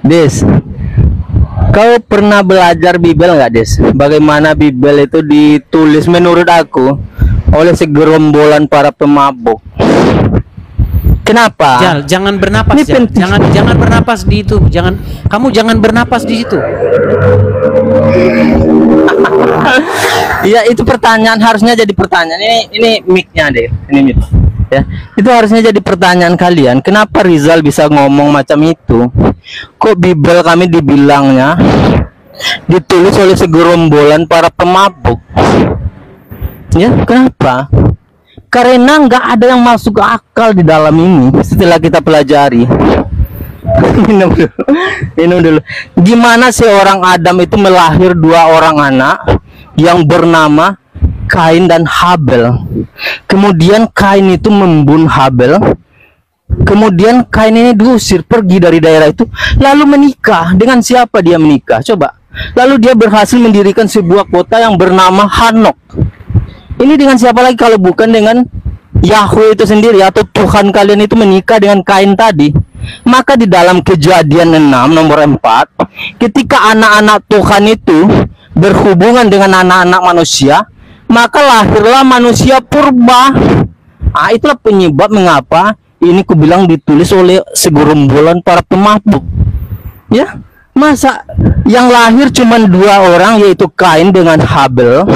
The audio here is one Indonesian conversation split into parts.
Des, kau pernah belajar Bible nggak, Des? Bagaimana Bible itu ditulis menurut aku oleh segerombolan para pemabuk. Kenapa? Jangan bernapas, jangan bernapas di itu. Kamu jangan bernapas di situ. Iya, itu pertanyaan, harusnya jadi pertanyaan. Ini mic-nya deh. Ini mic. Ya, itu harusnya jadi pertanyaan kalian. Kenapa Rizal bisa ngomong macam itu? Kok Bible kami dibilangnya ditulis oleh segerombolan para pemabuk? Ya, kenapa? Karena nggak ada yang masuk ke akal di dalam ini setelah kita pelajari. Minum dulu. Gimana seorang Adam itu melahir dua orang anak yang bernama Kain dan Habel. Kemudian Kain itu membunuh Habel. Kemudian Kain ini diusir pergi dari daerah itu, lalu menikah. Dengan siapa dia menikah? Coba. Lalu dia berhasil mendirikan sebuah kota yang bernama Hanok. Ini dengan siapa lagi kalau bukan dengan Yahweh itu sendiri, atau Tuhan kalian itu menikah dengan Kain tadi. Maka di dalam Kejadian 6 nomor 4, ketika anak-anak Tuhan itu berhubungan dengan anak-anak manusia, maka lahirlah manusia purba. Itulah penyebab mengapa ini kubilang ditulis oleh segerombolan para pemabuk. Ya, masa yang lahir cuma dua orang, yaitu Kain dengan Habel.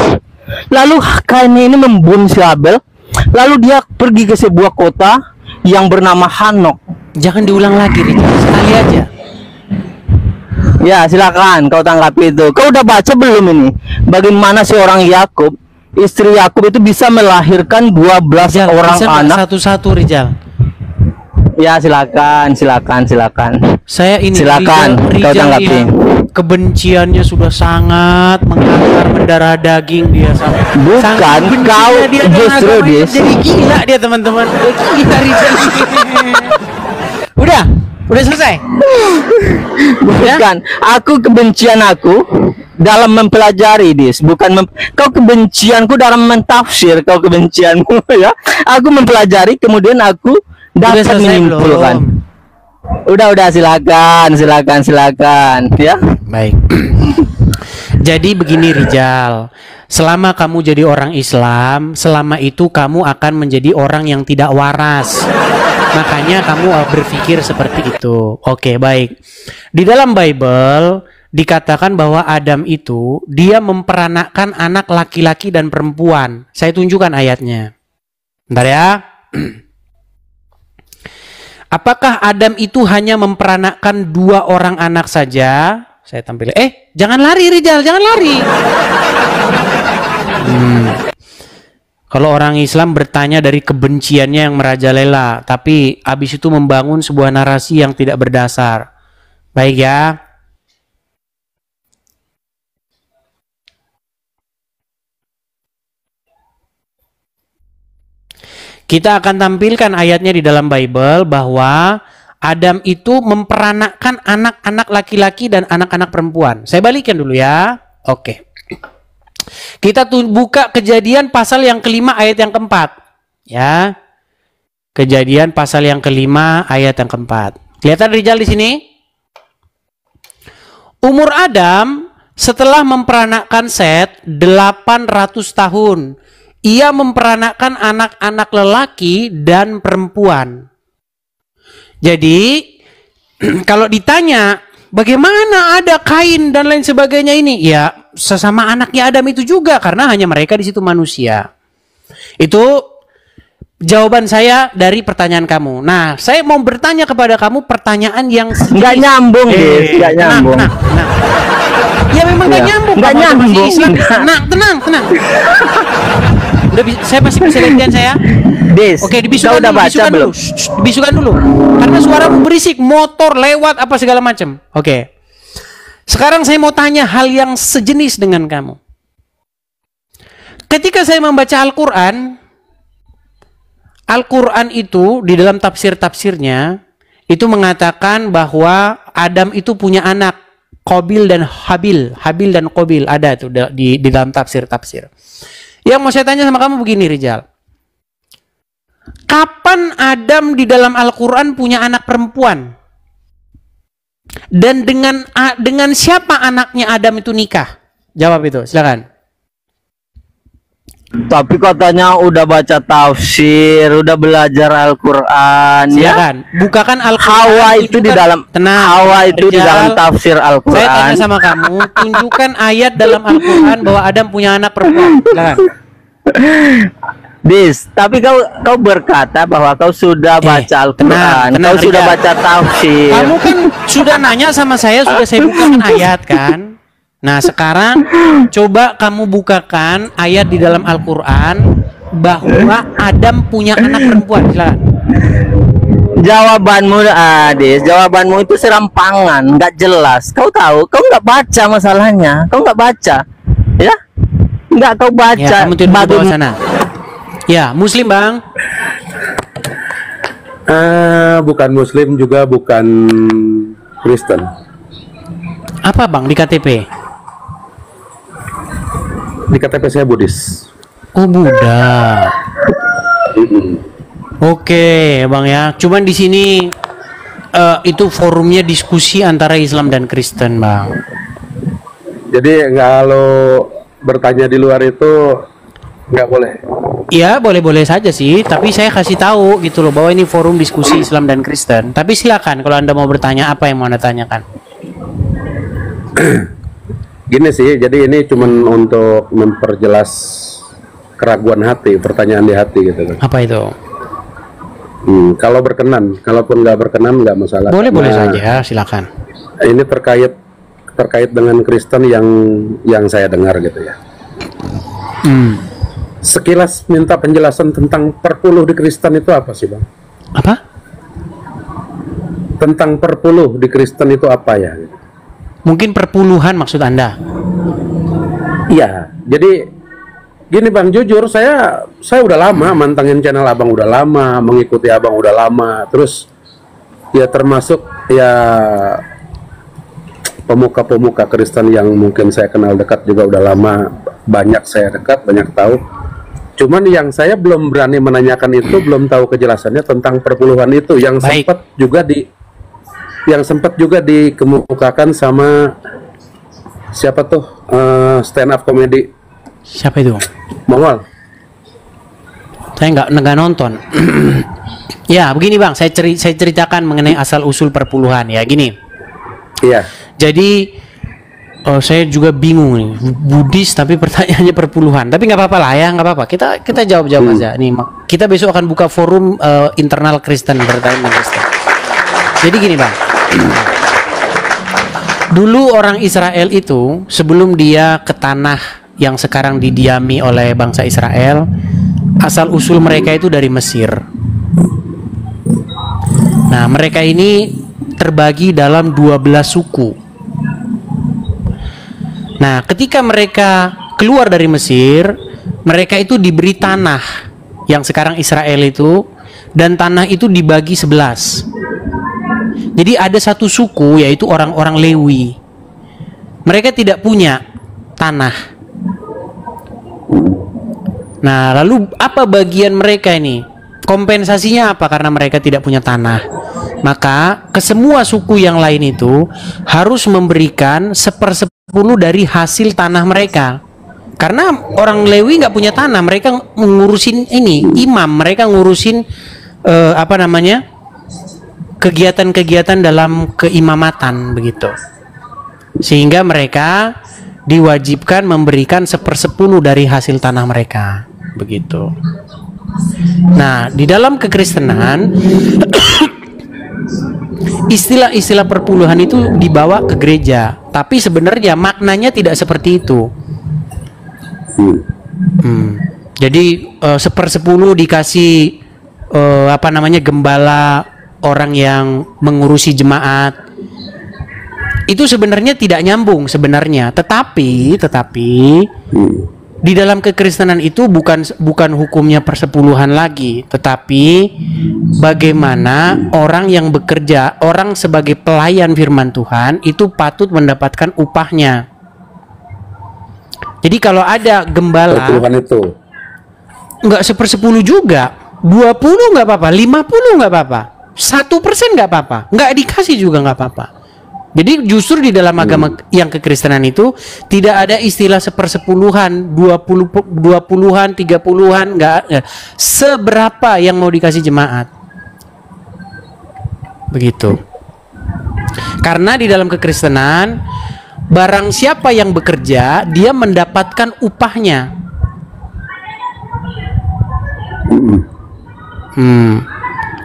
Lalu Kain ini membunuh si Habel. Lalu dia pergi ke sebuah kota yang bernama Hanok. Jangan diulang lagi, Richard. Sekali aja. Ya, silakan kau tanggapi itu. Kau udah baca belum ini? Bagaimana seorang Yakub, istri Yakub itu bisa melahirkan 12 Rijal, orang anak? Satu-satu, Rijal. Ya, silakan. Saya ini silakan kau tanggapi. Kebenciannya sudah sangat mengakar mendarah daging dia sampai. Bukan, kau dia justru dia. Jadi gila dia, teman-teman. Gila Rizal. Udah selesai. Bukan, kebencian aku dalam mempelajari dis, kau kebencianku dalam mentafsir kau kebencianmu ya. Aku mempelajari, kemudian aku dapat menyimpulkan. Udah silakan ya. Baik. Jadi begini Rijal, selama kamu jadi orang Islam, selama itu kamu akan menjadi orang yang tidak waras. Makanya kamu berpikir seperti itu. Oke, baik. Di dalam Bible dikatakan bahwa Adam itu dia memperanakkan anak laki-laki dan perempuan. Saya tunjukkan ayatnya. Bentar ya. Apakah Adam itu hanya memperanakkan 2 orang anak saja? Saya tampil. Jangan lari Rijal, jangan lari. Kalau orang Islam bertanya dari kebenciannya yang merajalela, tapi habis itu membangun sebuah narasi yang tidak berdasar. Baik ya. Kita akan tampilkan ayatnya di dalam Bible bahwa Adam itu memperanakkan anak-anak laki-laki dan anak-anak perempuan. Saya balikan dulu ya. Oke. Kita buka Kejadian pasal yang kelima ayat yang keempat. Ya. Kejadian pasal yang kelima ayat yang keempat. Kelihatan Rijal di sini? Umur Adam setelah memperanakkan Set 800 tahun. Ia memperanakkan anak-anak lelaki dan perempuan. Jadi, kalau ditanya, bagaimana ada Kain dan lain sebagainya ini? Ya, sesama anaknya Adam itu juga, karena hanya mereka di situ manusia. Itu jawaban saya dari pertanyaan kamu. Nah, saya mau bertanya kepada kamu pertanyaan yang nggak nyambung, nggak nyambung. Nah. Ya memang nggak nyambung. Nggak nyambung. Tenang. Udah, saya masih bisa lihat saya. Oke, dibisukan dulu. Karena suaramu berisik, motor lewat apa segala macam. Oke. Sekarang saya mau tanya hal yang sejenis dengan kamu. Ketika saya membaca Al-Quran itu di dalam tafsir-tafsirnya itu mengatakan bahwa Adam itu punya anak, Qabil dan Habil dan Qabil, ada tuh di dalam tafsir-tafsir. Yang mau saya tanya sama kamu begini Rijal. Kapan Adam di dalam Al-Quran punya anak perempuan? Dan dengan siapa anaknya Adam itu nikah? Jawab itu, silakan. Tapi katanya udah baca tafsir, udah belajar Al-Qur'an ya. Silakan, bukakan Al-Qur'an. Hawa itu di dalam Hawa itu di dalam tafsir Saya Al-Qur'an. tanya sama kamu, tunjukkan ayat dalam Al-Qur'an bahwa Adam punya anak perempuan. Silakan. Tapi kau berkata bahwa kau sudah baca Al-Qur'an, kau sudah baca tafsir. Kamu kan sudah nanya sama saya, sudah saya bukakan ayat kan. Nah sekarang coba kamu bukakan ayat di dalam Al-Quran bahwa Adam punya anak perempuan. Silakan. Jawabanmu, jawabanmu itu serampangan, nggak jelas. Kau tahu, kau nggak baca masalahnya. Kau nggak baca, ya? Nggak kau baca. Ya, kamu tidur di bawah sana. Ya, Muslim bang. Bukan Muslim juga bukan Kristen. Apa bang di KTP? Di KTP saya Buddhis. Oh Buddha. Oke bang ya. Cuman di sini itu forumnya diskusi antara Islam dan Kristen bang. Jadi kalau bertanya di luar itu nggak boleh. Ya boleh-boleh saja sih. Tapi saya kasih tahu gitu loh bahwa ini forum diskusi Islam dan Kristen. Tapi silakan kalau anda mau bertanya apa yang mau anda tanyakan. Gini sih, jadi ini cuman untuk memperjelas keraguan hati, pertanyaan di hati gitu kan. Apa itu? Kalau berkenan, kalaupun nggak berkenan nggak masalah. Boleh saja, silakan. Ini terkait dengan Kristen yang saya dengar gitu ya. Sekilas minta penjelasan tentang perpuluh di Kristen itu apa sih bang? Apa? Tentang perpuluh di Kristen itu apa ya? Mungkin perpuluhan maksud anda? Iya, jadi gini bang, jujur saya udah lama mantengin channel abang, udah lama mengikuti abang, udah lama. Terus ya termasuk ya pemuka-pemuka Kristen yang mungkin saya kenal dekat juga udah lama, banyak saya dekat, banyak tahu. Cuman yang saya belum berani menanyakan itu, belum tahu kejelasannya tentang perpuluhan itu yang sempat juga dikemukakan sama siapa tuh stand up comedy. Siapa itu? Mongol. Saya nggak nonton. Ya begini bang, saya ceritakan mengenai asal usul perpuluhan ya gini. Iya. Jadi saya juga bingung nih, Buddhis tapi pertanyaannya perpuluhan. Tapi nggak apa-apa lah ya, nggak apa-apa. Kita jawab aja. Nih, kita besok akan buka forum internal Kristen bertanya Kristen. Jadi gini bang. Dulu orang Israel itu sebelum dia ke tanah yang sekarang didiami oleh bangsa Israel, asal usul mereka itu dari Mesir. Nah, mereka ini terbagi dalam 12 suku. Nah, ketika mereka keluar dari Mesir, mereka itu diberi tanah yang sekarang Israel itu, dan tanah itu dibagi 11. Jadi ada satu suku yaitu orang-orang Lewi. Mereka tidak punya tanah. Nah, lalu apa bagian mereka ini? Kompensasinya apa karena mereka tidak punya tanah? Maka ke semua suku yang lain itu harus memberikan 1/10 dari hasil tanah mereka. Karena orang Lewi nggak punya tanah, mereka ngurusin ini, imam, mereka ngurusin kegiatan-kegiatan dalam keimamatan begitu. Sehingga mereka diwajibkan memberikan 1/10 dari hasil tanah mereka begitu. Nah, di dalam kekristenan istilah-istilah perpuluhan itu dibawa ke gereja, tapi sebenarnya maknanya tidak seperti itu. Jadi 1/10 dikasih gembala, orang yang mengurusi jemaat. Itu sebenarnya tidak nyambung sebenarnya, tetapi di dalam kekristenan itu bukan hukumnya persepuluhan lagi, tetapi bagaimana orang yang bekerja, orang sebagai pelayan firman Tuhan itu patut mendapatkan upahnya. Jadi kalau ada gembala itu nggak 1/10 juga, 20 nggak apa-apa, 50 nggak apa-apa, 1% nggak apa-apa, nggak dikasih juga nggak apa-apa. Jadi justru di dalam agama yang kekristenan itu tidak ada istilah sepersepuluhan, 20-an, 30-an, enggak. Seberapa yang mau dikasih jemaat. Begitu. Karena di dalam kekristenan barang siapa yang bekerja, dia mendapatkan upahnya.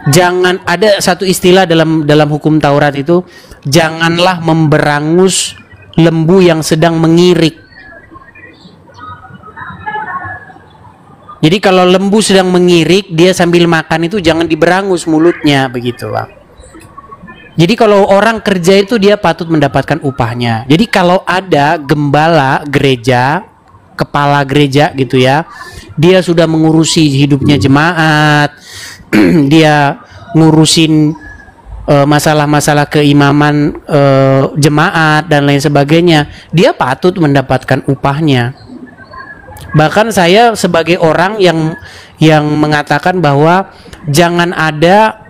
Jangan ada satu istilah dalam hukum Taurat itu, janganlah memberangus lembu yang sedang mengirik. Jadi kalau lembu sedang mengirik, dia sambil makan itu jangan diberangus mulutnya, begitu, Bang. Jadi kalau orang kerja itu dia patut mendapatkan upahnya. Jadi kalau ada gembala gereja, kepala gereja gitu ya, dia sudah mengurusi hidupnya jemaat, dia ngurusin masalah-masalah keimaman jemaat dan lain sebagainya, dia patut mendapatkan upahnya. Bahkan saya sebagai orang yang mengatakan bahwa jangan ada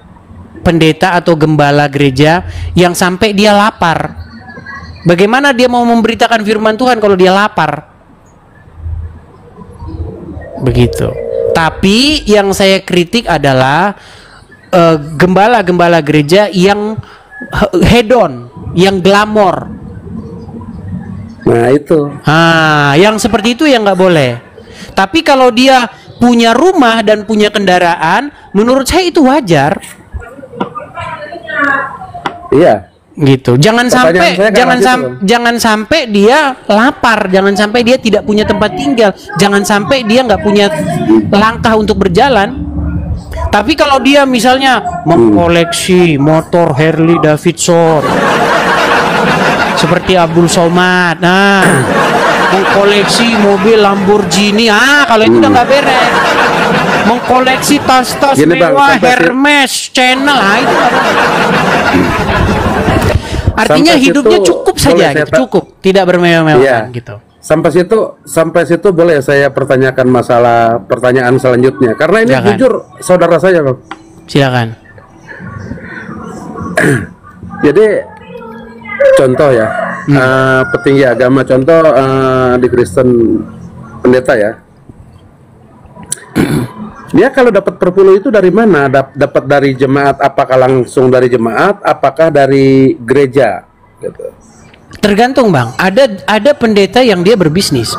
pendeta atau gembala gereja yang sampai dia lapar. Bagaimana dia mau memberitakan firman Tuhan kalau dia lapar? Begitu. Tapi yang saya kritik adalah gembala-gembala gereja yang hedon, yang glamor. Nah itu. Yang seperti itu yang nggak boleh. Tapi kalau dia punya rumah dan punya kendaraan, menurut saya itu wajar. Iya. Gitu. Jangan sampai dia lapar, jangan sampai dia tidak punya tempat tinggal, jangan sampai dia nggak punya langkah untuk berjalan. Tapi kalau dia misalnya mengkoleksi motor Harley Davidson seperti Abdul Somad, mengkoleksi mobil Lamborghini, kalau itu udah nggak beres. Mengkoleksi tas-tas mewah Hermes, Chanel, itu artinya hidupnya cukup saja, gitu. Cukup, tidak bermewah-mewah, gitu. Sampai situ boleh saya pertanyakan pertanyaan selanjutnya, karena ini Silakan. jujur saudara saya, Bang. Silakan. Jadi contoh ya, petinggi agama, contoh di Kristen pendeta ya, dia kalau dapat perpuluh itu dari mana? Dapat dari jemaat? Apakah langsung dari jemaat? Apakah dari gereja? Gitu. Tergantung, Bang. Ada pendeta yang dia berbisnis.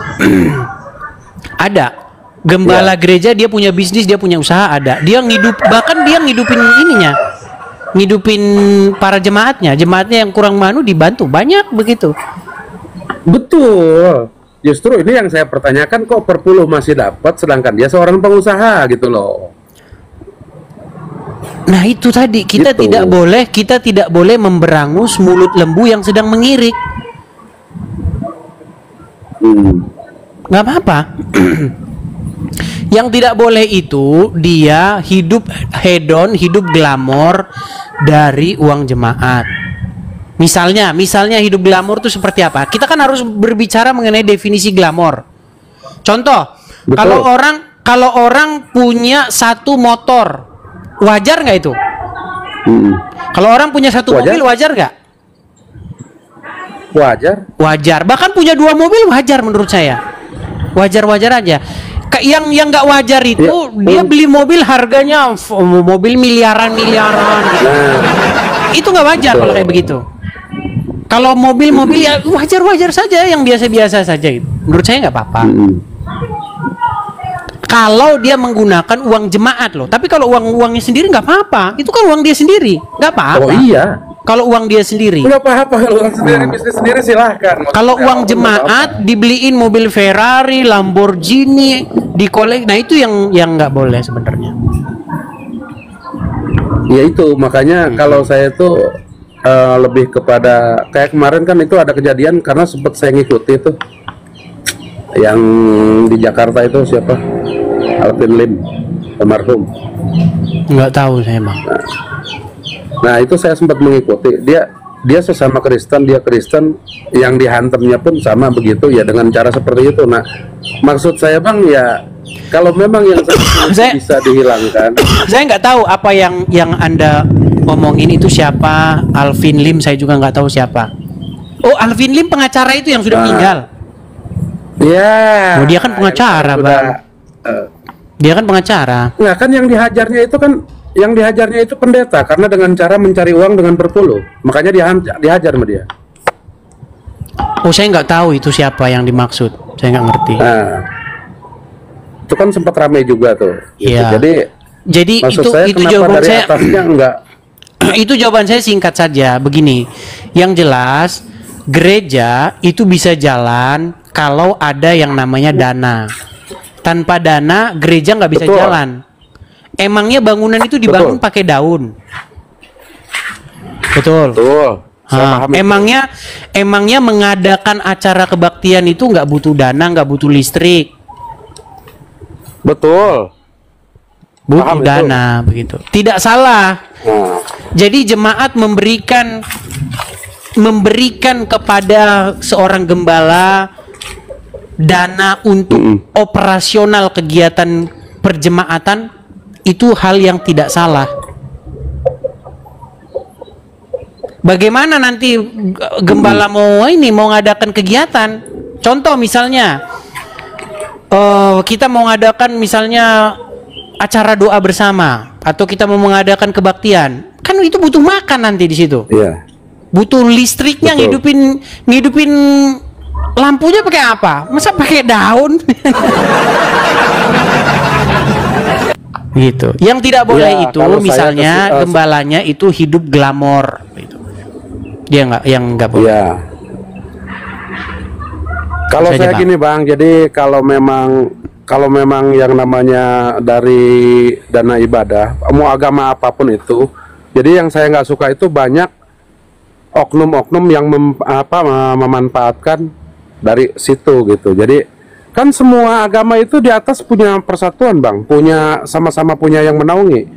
Ada gembala gereja, dia punya bisnis, dia punya usaha, ada. Bahkan dia ngidupin ininya, ngidupin para jemaatnya yang kurang manu dibantu, banyak begitu. Betul. Justru ini yang saya pertanyakan, kok perpuluh masih dapat sedangkan dia seorang pengusaha gitu loh. Nah itu tadi kita tidak boleh memberangus mulut lembu yang sedang mengirik. Nggak apa-apa. Yang tidak boleh itu dia hidup hedon, hidup glamor dari uang jemaat. Misalnya hidup glamor itu seperti apa? Kita kan harus berbicara mengenai definisi glamor. Contoh, betul. kalau orang punya satu motor, wajar nggak itu? Kalau orang punya satu mobil, wajar nggak? Wajar. Bahkan punya 2 mobil wajar menurut saya. Wajar-wajar aja. Yang nggak wajar itu dia beli mobil harganya mobil miliaran gitu. Itu nggak wajar kalau kayak begitu. Kalau mobil ya wajar-wajar saja, yang biasa-biasa saja gitu. Menurut saya nggak apa-apa. Kalau dia menggunakan uang jemaat loh. Tapi kalau uangnya sendiri nggak apa-apa. Itu kan uang dia sendiri, nggak apa-apa. Oh iya. Kalau uang dia sendiri. Nggak apa-apa kalau uang sendiri, bisnis sendiri silahkan. Kalau uang jemaat dibeliin mobil Ferrari, Lamborghini, dikolek, nah itu yang nggak boleh sebenarnya. Ya itu makanya kalau saya tuh lebih kepada kayak kemarin kan itu ada kejadian karena sempat saya ngikuti itu yang di Jakarta itu siapa, Alvin Lim almarhum. Nggak tahu saya, Bang. Nah itu saya sempat mengikuti dia sesama Kristen, dia Kristen, yang dihantamnya pun sama begitu ya, dengan cara seperti itu. Nah maksud saya, Bang, ya kalau memang yang bisa dihilangkan, saya nggak tahu apa yang Anda ngomongin itu siapa, Alvin Lim, saya juga nggak tahu siapa. Oh, Alvin Lim pengacara itu yang sudah meninggal. Ya. Oh, dia kan pengacara, Bang. Dia kan pengacara. Nggak, kan yang dihajarnya itu pendeta karena dengan cara mencari uang dengan berpuluh. Makanya dihajar sama dia. Oh, saya nggak tahu itu siapa yang dimaksud. Saya nggak ngerti. Nah, itu kan sempat ramai juga tuh. Gitu. Iya. Jadi maksud saya, itu kenapa jawaban dari saya. atasnya enggak? Itu jawaban saya singkat saja. Begini, yang jelas gereja itu bisa jalan kalau ada yang namanya dana. Tanpa dana, gereja nggak bisa Betul. jalan. Emangnya bangunan itu dibangun pakai daun? Betul. Betul. Saya paham itu. Emangnya mengadakan acara kebaktian itu nggak butuh dana, nggak butuh listrik, Betul. butuh Paham itu. dana, begitu. Tidak salah. Nah, Jadi jemaat memberikan kepada seorang gembala dana untuk operasional kegiatan perjemaatan, itu hal yang tidak salah. Bagaimana nanti gembala mau ngadakan kegiatan? Contoh misalnya kita mau ngadakan misalnya acara doa bersama atau kita mau mengadakan kebaktian, kan itu butuh makan nanti di situ. iya. Butuh listriknya, Betul. ngidupin lampunya pakai apa? Masa pakai daun? Gitu. Yang tidak boleh Ya, itu kalau saya misalnya kasih, gembalanya itu hidup glamor gitu. Dia nggak boleh. Iya. Kalau Saja, saya Bang. gini Bang, jadi kalau memang yang namanya dari dana ibadah, mau agama apapun itu, jadi yang saya nggak suka itu banyak oknum-oknum yang memanfaatkan dari situ gitu. Jadi kan semua agama itu di atas punya persatuan Bang, sama-sama punya yang menaungi.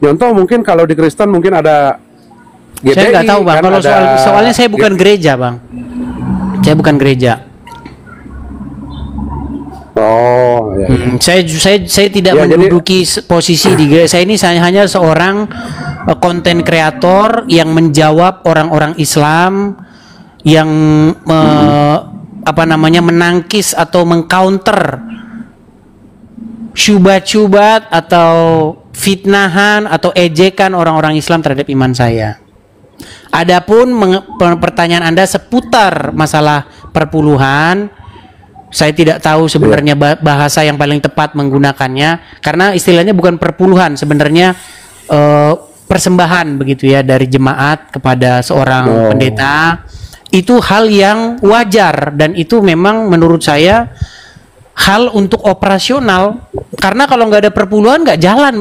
Contoh mungkin kalau di Kristen mungkin ada GPI, Saya nggak tahu Bang. kan Kalau ada soalnya saya bukan gereja Bang. Saya bukan gereja. Oh, ya. Saya tidak Ya, jadi- menduduki posisi di gereja. Saya ini hanya seorang konten kreator yang menjawab orang-orang Islam yang menangkis atau mengcounter syubhat-syubhat atau fitnahan atau ejekan orang-orang Islam terhadap iman saya. Adapun pertanyaan Anda seputar masalah perpuluhan, saya tidak tahu sebenarnya bahasa yang paling tepat menggunakannya, karena istilahnya bukan perpuluhan, sebenarnya persembahan begitu ya dari jemaat kepada seorang pendeta. Itu hal yang wajar dan itu memang menurut saya hal untuk operasional, karena kalau nggak ada perpuluhan nggak jalan.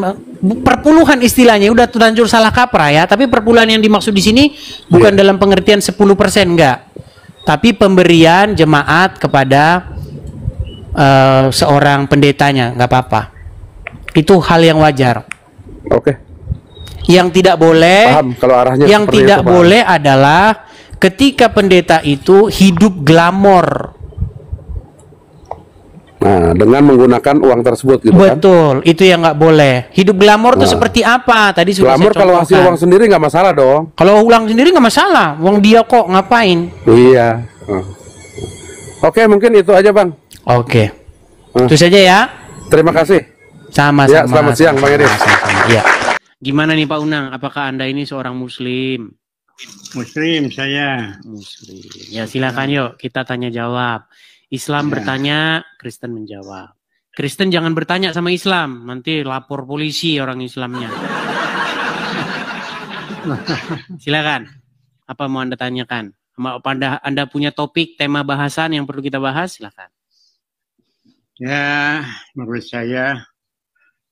Perpuluhan istilahnya udah terlanjur salah kaprah ya, tapi perpuluhan yang dimaksud di sini bukan dalam pengertian 10% enggak, tapi pemberian jemaat kepada seorang pendetanya, nggak apa-apa. Itu hal yang wajar. Oke. Yang tidak boleh, Paham kalau arahnya yang seperti tidak itu, paham. boleh adalah ketika pendeta itu hidup glamor. Nah, dengan menggunakan uang tersebut gitu kan. Betul, itu yang nggak boleh. Hidup glamor itu seperti apa? Tadi sudah Glamor saya kalau hasil contohkan. uang sendiri nggak masalah dong. Kalau ulang sendiri nggak masalah, uang dia kok ngapain? Iya. Oke, mungkin itu aja Bang. Oke, itu saja ya. Terima kasih. Sama-sama. Ya, selamat siang, Bang Edi. Sama-sama, ya. Gimana nih Pak Unang? Apakah Anda ini seorang Muslim? Muslim saya. Muslim. Ya silakan yuk kita tanya jawab. Islam bertanya, Kristen menjawab. Kristen jangan bertanya sama Islam, nanti lapor polisi orang Islamnya. Silakan. Apa mau Anda tanyakan? Apa Anda punya topik, tema bahasan yang perlu kita bahas? Silakan. Ya, menurut saya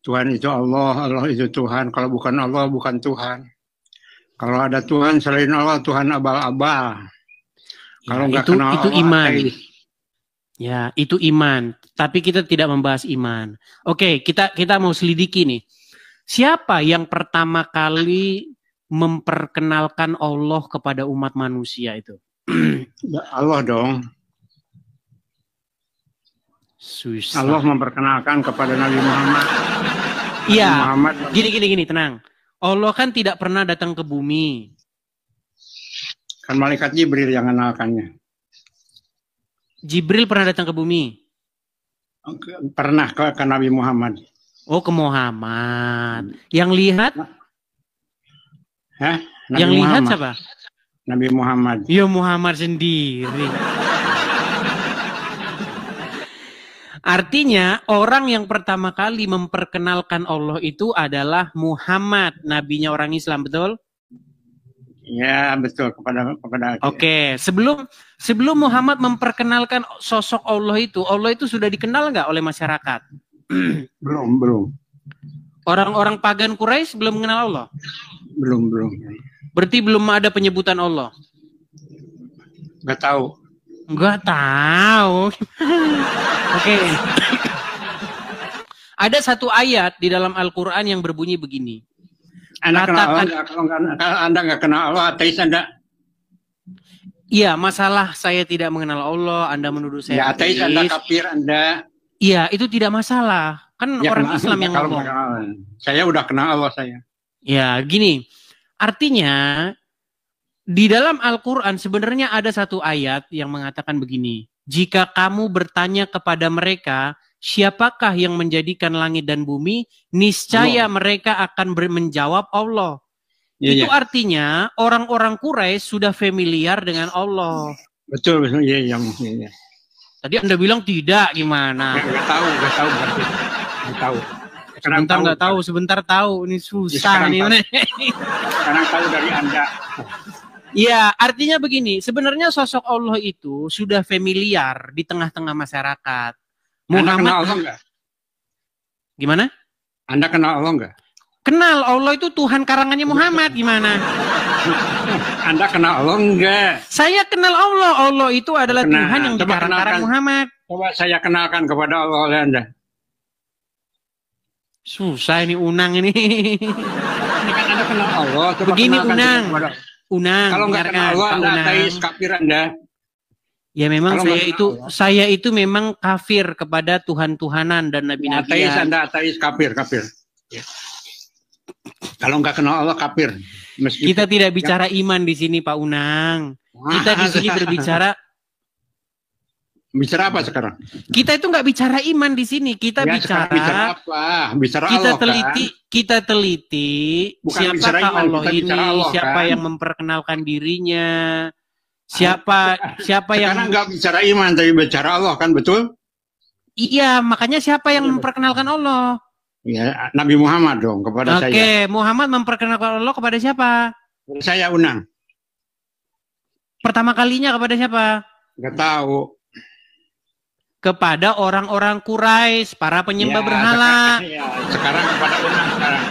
Tuhan itu Allah, Allah itu Tuhan. Kalau bukan Allah, bukan Tuhan. Kalau ada Tuhan selain Allah, Tuhan abal-abal. Kalau nggak kenal itu Allah, iman. ateis. Ya, itu iman. Tapi kita tidak membahas iman. Oke, kita mau selidiki nih. Siapa yang pertama kali memperkenalkan Allah kepada umat manusia itu? Allah dong. Susah. Allah memperkenalkan kepada Nabi Muhammad. Iya. Muhammad. Gini, tenang. Allah kan tidak pernah datang ke bumi. Kan malaikat Jibril yang mengenalkannya. Jibril pernah datang ke bumi. Pernah ke Nabi Muhammad. Oh, ke Muhammad. Yang lihat? Hah? Nabi Yang lihat Muhammad. siapa? Nabi Muhammad. Ya Muhammad sendiri. Artinya orang yang pertama kali memperkenalkan Allah itu adalah Muhammad, nabinya orang Islam, betul? Ya, betul, kepada Oke, sebelum Muhammad memperkenalkan sosok Allah itu sudah dikenal nggak oleh masyarakat? belum. Orang-orang pagan Quraisy belum mengenal Allah? Belum. Berarti belum ada penyebutan Allah? Nggak tahu. Nggak tahu. Oke. Ada satu ayat di dalam Al-Quran yang berbunyi begini. Anda kenal Allah nggak? Kalau Anda nggak kenal Allah, ateis Anda? Iya, masalah saya tidak mengenal Allah, Anda menuduh saya Ya, ateis Anda, kafir Anda. Iya, itu tidak masalah. Kan Ya, orang Islam yang ngomong. Saya udah kenal Allah saya. Ya, gini. Artinya, di dalam Al-Quran sebenarnya ada satu ayat yang mengatakan begini. Jika kamu bertanya kepada mereka, siapakah yang menjadikan langit dan bumi? Niscaya mereka akan menjawab Allah. Itu artinya orang-orang Quraisy sudah familiar dengan Allah. Betul. Iya. Tadi Anda bilang tidak, gimana? Nggak tahu berarti. Nggak tahu. Sebentar nggak tahu, sebentar tahu. Ini susah nih. Sekarang tahu dari Anda. Ya, artinya begini. Sebenarnya sosok Allah itu sudah familiar di tengah-tengah masyarakat. Anda kenal Allah nggak? Gimana? Anda kenal Allah nggak? Kenal, Allah itu Tuhan karangannya Muhammad, gimana? Anda kenal Allah nggak? Saya kenal Allah. Allah itu adalah Tuhan yang Coba dikarang-karang Muhammad. Coba saya kenalkan kepada Allah oleh Anda. Susah ini Unang ini. Ini kan Anda kenal Allah. Coba Begini kenalkan Unang. Kalau nggak kenal Allah, Anda ateis, kafir Anda. Ya memang Kalau saya itu memang kafir kepada Tuhan-Tuhanan dan Nabi-Nabi. Ateis Anda, ateis, kafir. Ya. Kalau nggak kenal Allah, kafir. Kita tidak bicara iman di sini, Pak Unang. Kita di sini berbicara. Bicara apa sekarang? Kita itu nggak bicara iman di sini. Kita bicara apa? Bicara kita Allah, teliti, kan? Kita teliti siapakah Allah ini, Allah, siapa kan? yang memperkenalkan dirinya, siapa yang sekarang nggak bicara iman, tapi bicara Allah, kan betul? Iya, makanya siapa yang memperkenalkan Allah? Ya, Nabi Muhammad dong kepada saya. Oke, Muhammad memperkenalkan Allah kepada siapa? Saya Unang. Pertama kalinya kepada siapa? Nggak tahu. Kepada orang-orang Quraisy, para penyembah berhala. Sekarang kepada Unang sekarang.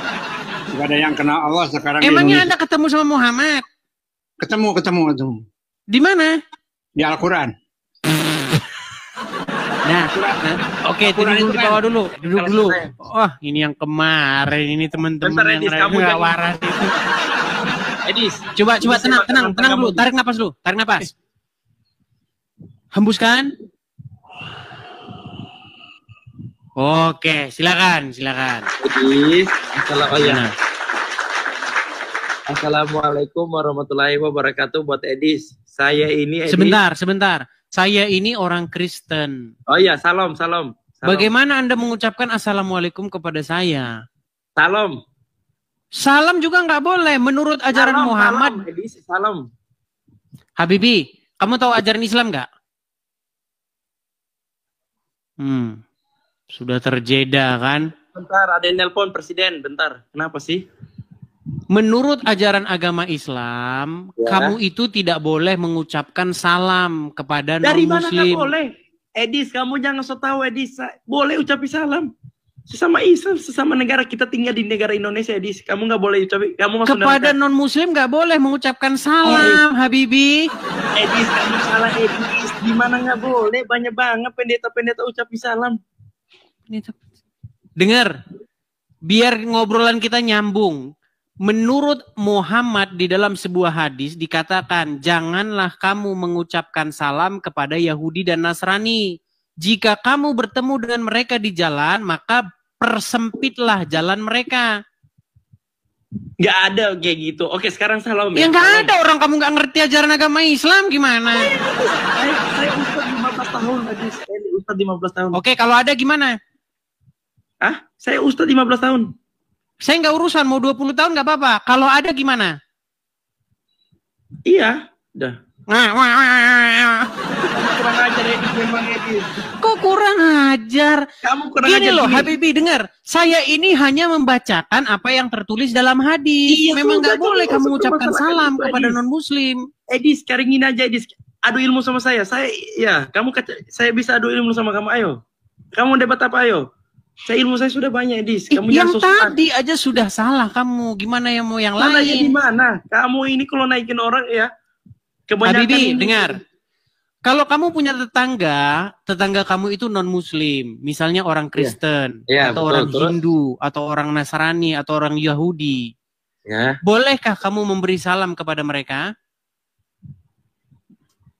Nggak ada yang kenal Allah sekarang. Emangnya Anda ketemu sama Muhammad? Ketemu. Di mana? Di Al-Quran. Nah, oke, duduk di bawah dulu. Duduk dulu. Wah, ini yang kemarin, ini teman-teman yang nggak waras itu. Edis, coba tenang dulu. Tarik napas. Hembuskan. Oke, silakan. Edis, Assalamualaikum warahmatullahi wabarakatuh buat Edis. Saya ini Edis. Sebentar. Saya ini orang Kristen. Oh iya, salam. Bagaimana Anda mengucapkan assalamualaikum kepada saya? Salam juga nggak boleh. Menurut ajaran Muhammad. Salam, Edis, salam. Habibi, kamu tahu ajaran Islam nggak? Sudah terjeda kan? Bentar, ada yang nelpon presiden. Bentar, kenapa sih? Menurut ajaran agama Islam, kamu itu tidak boleh mengucapkan salam kepada non-muslim. Dari mana nggak boleh? Edis, kamu jangan so tahu Edis. Boleh ucapi salam. Sesama Islam, sesama negara, kita tinggal di negara Indonesia, Edis. Kamu nggak boleh ucapi. Kepada non-muslim nggak boleh mengucapkan salam, Habibi. Edis, kamu salah Edis. Gimana nggak boleh? Banyak banget pendeta-pendeta ucapi salam. Dengar, biar ngobrolan kita nyambung. Menurut Muhammad di dalam sebuah hadis dikatakan, janganlah kamu mengucapkan salam kepada Yahudi dan Nasrani. Jika kamu bertemu dengan mereka di jalan, maka persempitlah jalan mereka. Nggak ada kayak gitu. Oke, sekarang salam Ya ya. nggak Salam. ada, orang kamu nggak ngerti ajaran agama Islam gimana? Saya Ustadz 15 tahun tadi. Saya Ustadz 15 tahun. Oke, kalau ada gimana? Ah, saya Ustadz 15 tahun. Saya nggak urusan, mau 20 tahun nggak apa-apa. Kalau ada gimana? Iya, udah. Kurang ajar Edis, memang Edis. Kok kurang ajar? Kamu kurang Gini ajar loh, gini. Habibi, dengar. Saya ini hanya membacakan apa yang tertulis dalam hadis. Iya, Memang sudah, nggak boleh jangan kamu masuk ke mengucapkan masalah salam itu, kepada Edis. non-muslim. Edis, sekarang gini aja Edis. Adu ilmu sama saya. Saya bisa adu ilmu sama kamu. Ayo. Kamu debat apa ayo? Ilmu saya sudah banyak Edis. Kamu Yang jangan sosokan. tadi aja sudah salah kamu. Gimana yang mau yang Salahnya di lain? mana? Kamu ini kalau naikin orang ya. Kebanyakan Habibi, ini. dengar. Kalau kamu punya tetangga kamu itu non-muslim, misalnya orang Kristen, Iya, atau betul, orang terus? Hindu, atau orang Nasrani, atau orang Yahudi, Ya. bolehkah kamu memberi salam kepada mereka?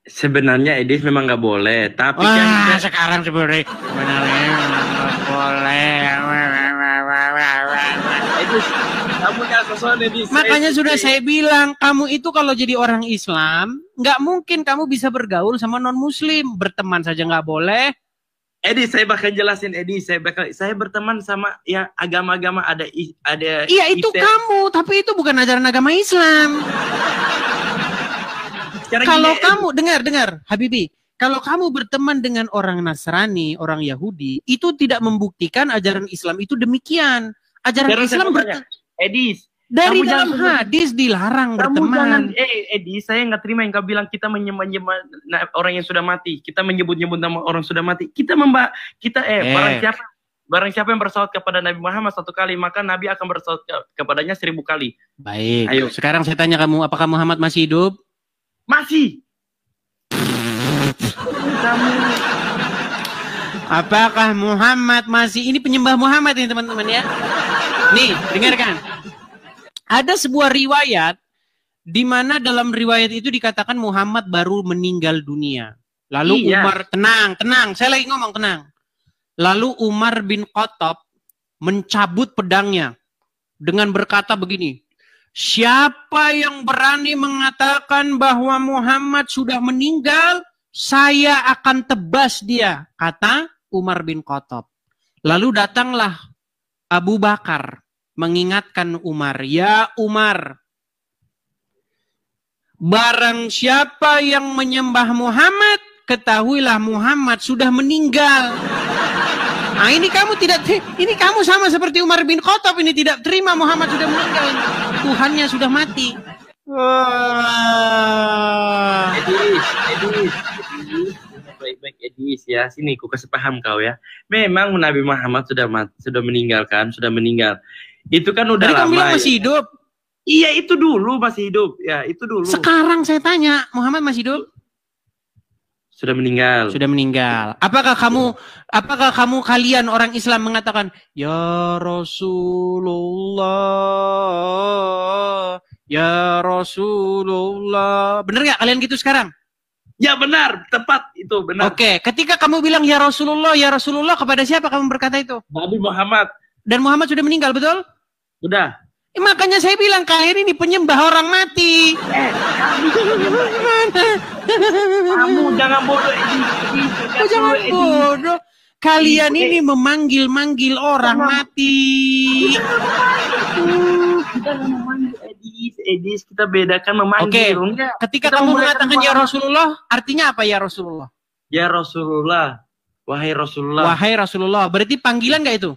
Sebenarnya Edis memang nggak boleh. Tapi kan Wah, sekarang sebenarnya nggak boleh. Edis, kamu jangan sosokan Edis. Makanya sudah saya bilang, kamu itu kalau jadi orang Islam, nggak mungkin kamu bisa bergaul sama non-muslim. Berteman saja nggak boleh. Edis, saya bakal jelasin Edis. Saya berteman sama ya agama-agama ada. Iya, itu Islam. kamu, tapi itu bukan ajaran agama Islam. Sekarang Kalau gini, kamu, dengar, Habibi. Kalau kamu berteman dengan orang Nasrani, orang Yahudi, itu tidak membuktikan ajaran Islam itu demikian. Ajaran sekarang saya Islam mau tanya, Edis, dari kamu dalam jangan- hadis dilarang kamu berteman. jangan Edis, saya nggak terima yang kau bilang kita menyembah orang yang sudah mati. Kita menyebut-nyebut nama orang sudah mati. Barang siapa yang bersalawat kepada Nabi Muhammad 1 kali, maka Nabi akan bersalawat kepadanya 1000 kali. Baik. Ayo. Sekarang saya tanya kamu, apakah Muhammad masih hidup? Masih. Kamu Apakah Muhammad masih, ini penyembah Muhammad ini teman-teman ya. Nih, dengarkan. Ada sebuah riwayat di mana dalam riwayat itu dikatakan Muhammad baru meninggal dunia. Lalu Iya. Umar, tenang, saya lagi ngomong tenang. Lalu Umar bin Khattab mencabut pedangnya dengan berkata begini, siapa yang berani mengatakan bahwa Muhammad sudah meninggal, saya akan tebas dia, kata Umar bin Khattab. Lalu datanglah Abu Bakar mengingatkan Umar, ya Umar, barang siapa yang menyembah Muhammad, ketahuilah Muhammad sudah meninggal. Nah, ini kamu sama seperti Umar bin Khattab, ini tidak terima Muhammad sudah meninggal. Tuhannya sudah mati. Edis, baik-baik Edis ya. Sini, ku kasih paham kau ya. Memang Nabi Muhammad sudah meninggal. Itu kan udah Tadi kamu lama. bilang Ya. masih hidup. Iya, itu dulu masih hidup. Ya, itu dulu. Sekarang saya tanya, Muhammad masih hidup? Sudah meninggal. Sudah meninggal. Apakah kamu kalian orang Islam mengatakan, ya Rasulullah, ya Rasulullah. Benar nggak kalian gitu sekarang? Ya benar, tepat itu benar. Oke, ketika kamu bilang ya Rasulullah, kepada siapa kamu berkata itu? Nabi Muhammad Dan Muhammad sudah meninggal, betul? udah. Makanya saya bilang kalian ini penyembah orang mati. Kamu jangan bodoh Edis. Oh, jangan bodoh. Kalian ini memanggil-manggil orang mati. Kita nggak memanggil Edis, kita bedakan memanggil. Oke. Enggak. Ketika Kita kamu membedakan mengatakan ya Muhammad. Rasulullah, artinya apa ya Rasulullah? Ya Rasulullah, wahai Rasulullah. Wahai Rasulullah. Berarti panggilan nggak itu?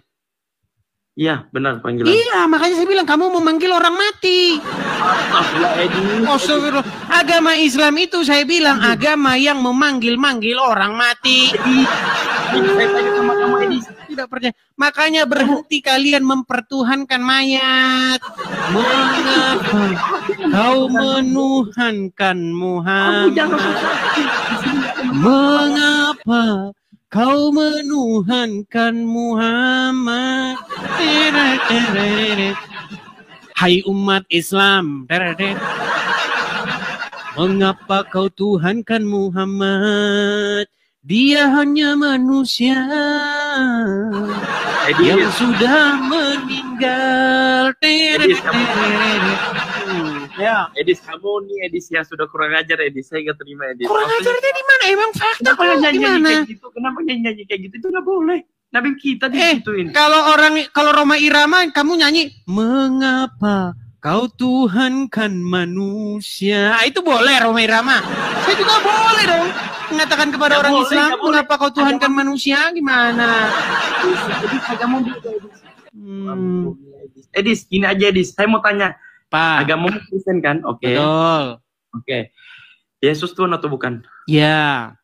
Iya, benar panggilan. Iya, makanya saya bilang kamu memanggil orang mati. Astagfirullah, Edis. Astagfirullah. Agama Islam itu saya bilang agama yang memanggil-manggil orang mati. Saya tanya sama kamu Edis. Tidak percaya. Makanya berhenti kalian mempertuhankan mayat. Mengapa kau menuhankan Kamu jangan Muhammad? susah. Mengapa kau menuhankan Muhammad? Hai umat Islam. Mengapa kau tuhankan Muhammad? Dia hanya manusia yang Edis. sudah meninggal. girl. Ya. Edis, kamu nih Edis yang sudah kurang ajar Edis. Saya gak terima Edis. Kurang ajarnya di mana? Emang fakta Kenapa kok nyanyi gimana? kayak gitu? Kenapa nyanyi kayak gitu? Itu gak boleh. Nabi kita digituin. Kalau Roma Irama kamu nyanyi mengapa kau Tuhankan manusia. Itu boleh Roma Irama. Saya juga boleh dong mengatakan kepada Nggak orang boleh, Islam nggak boleh. mengapa kau Tuhankan manusia gimana? Edis, agama beda Edis. Edis, gini aja Edis. Saya mau tanya. Pak. Agamamu Kristen kan? Oke. Betul. Oke. Yesus Tuhan atau bukan? Ya.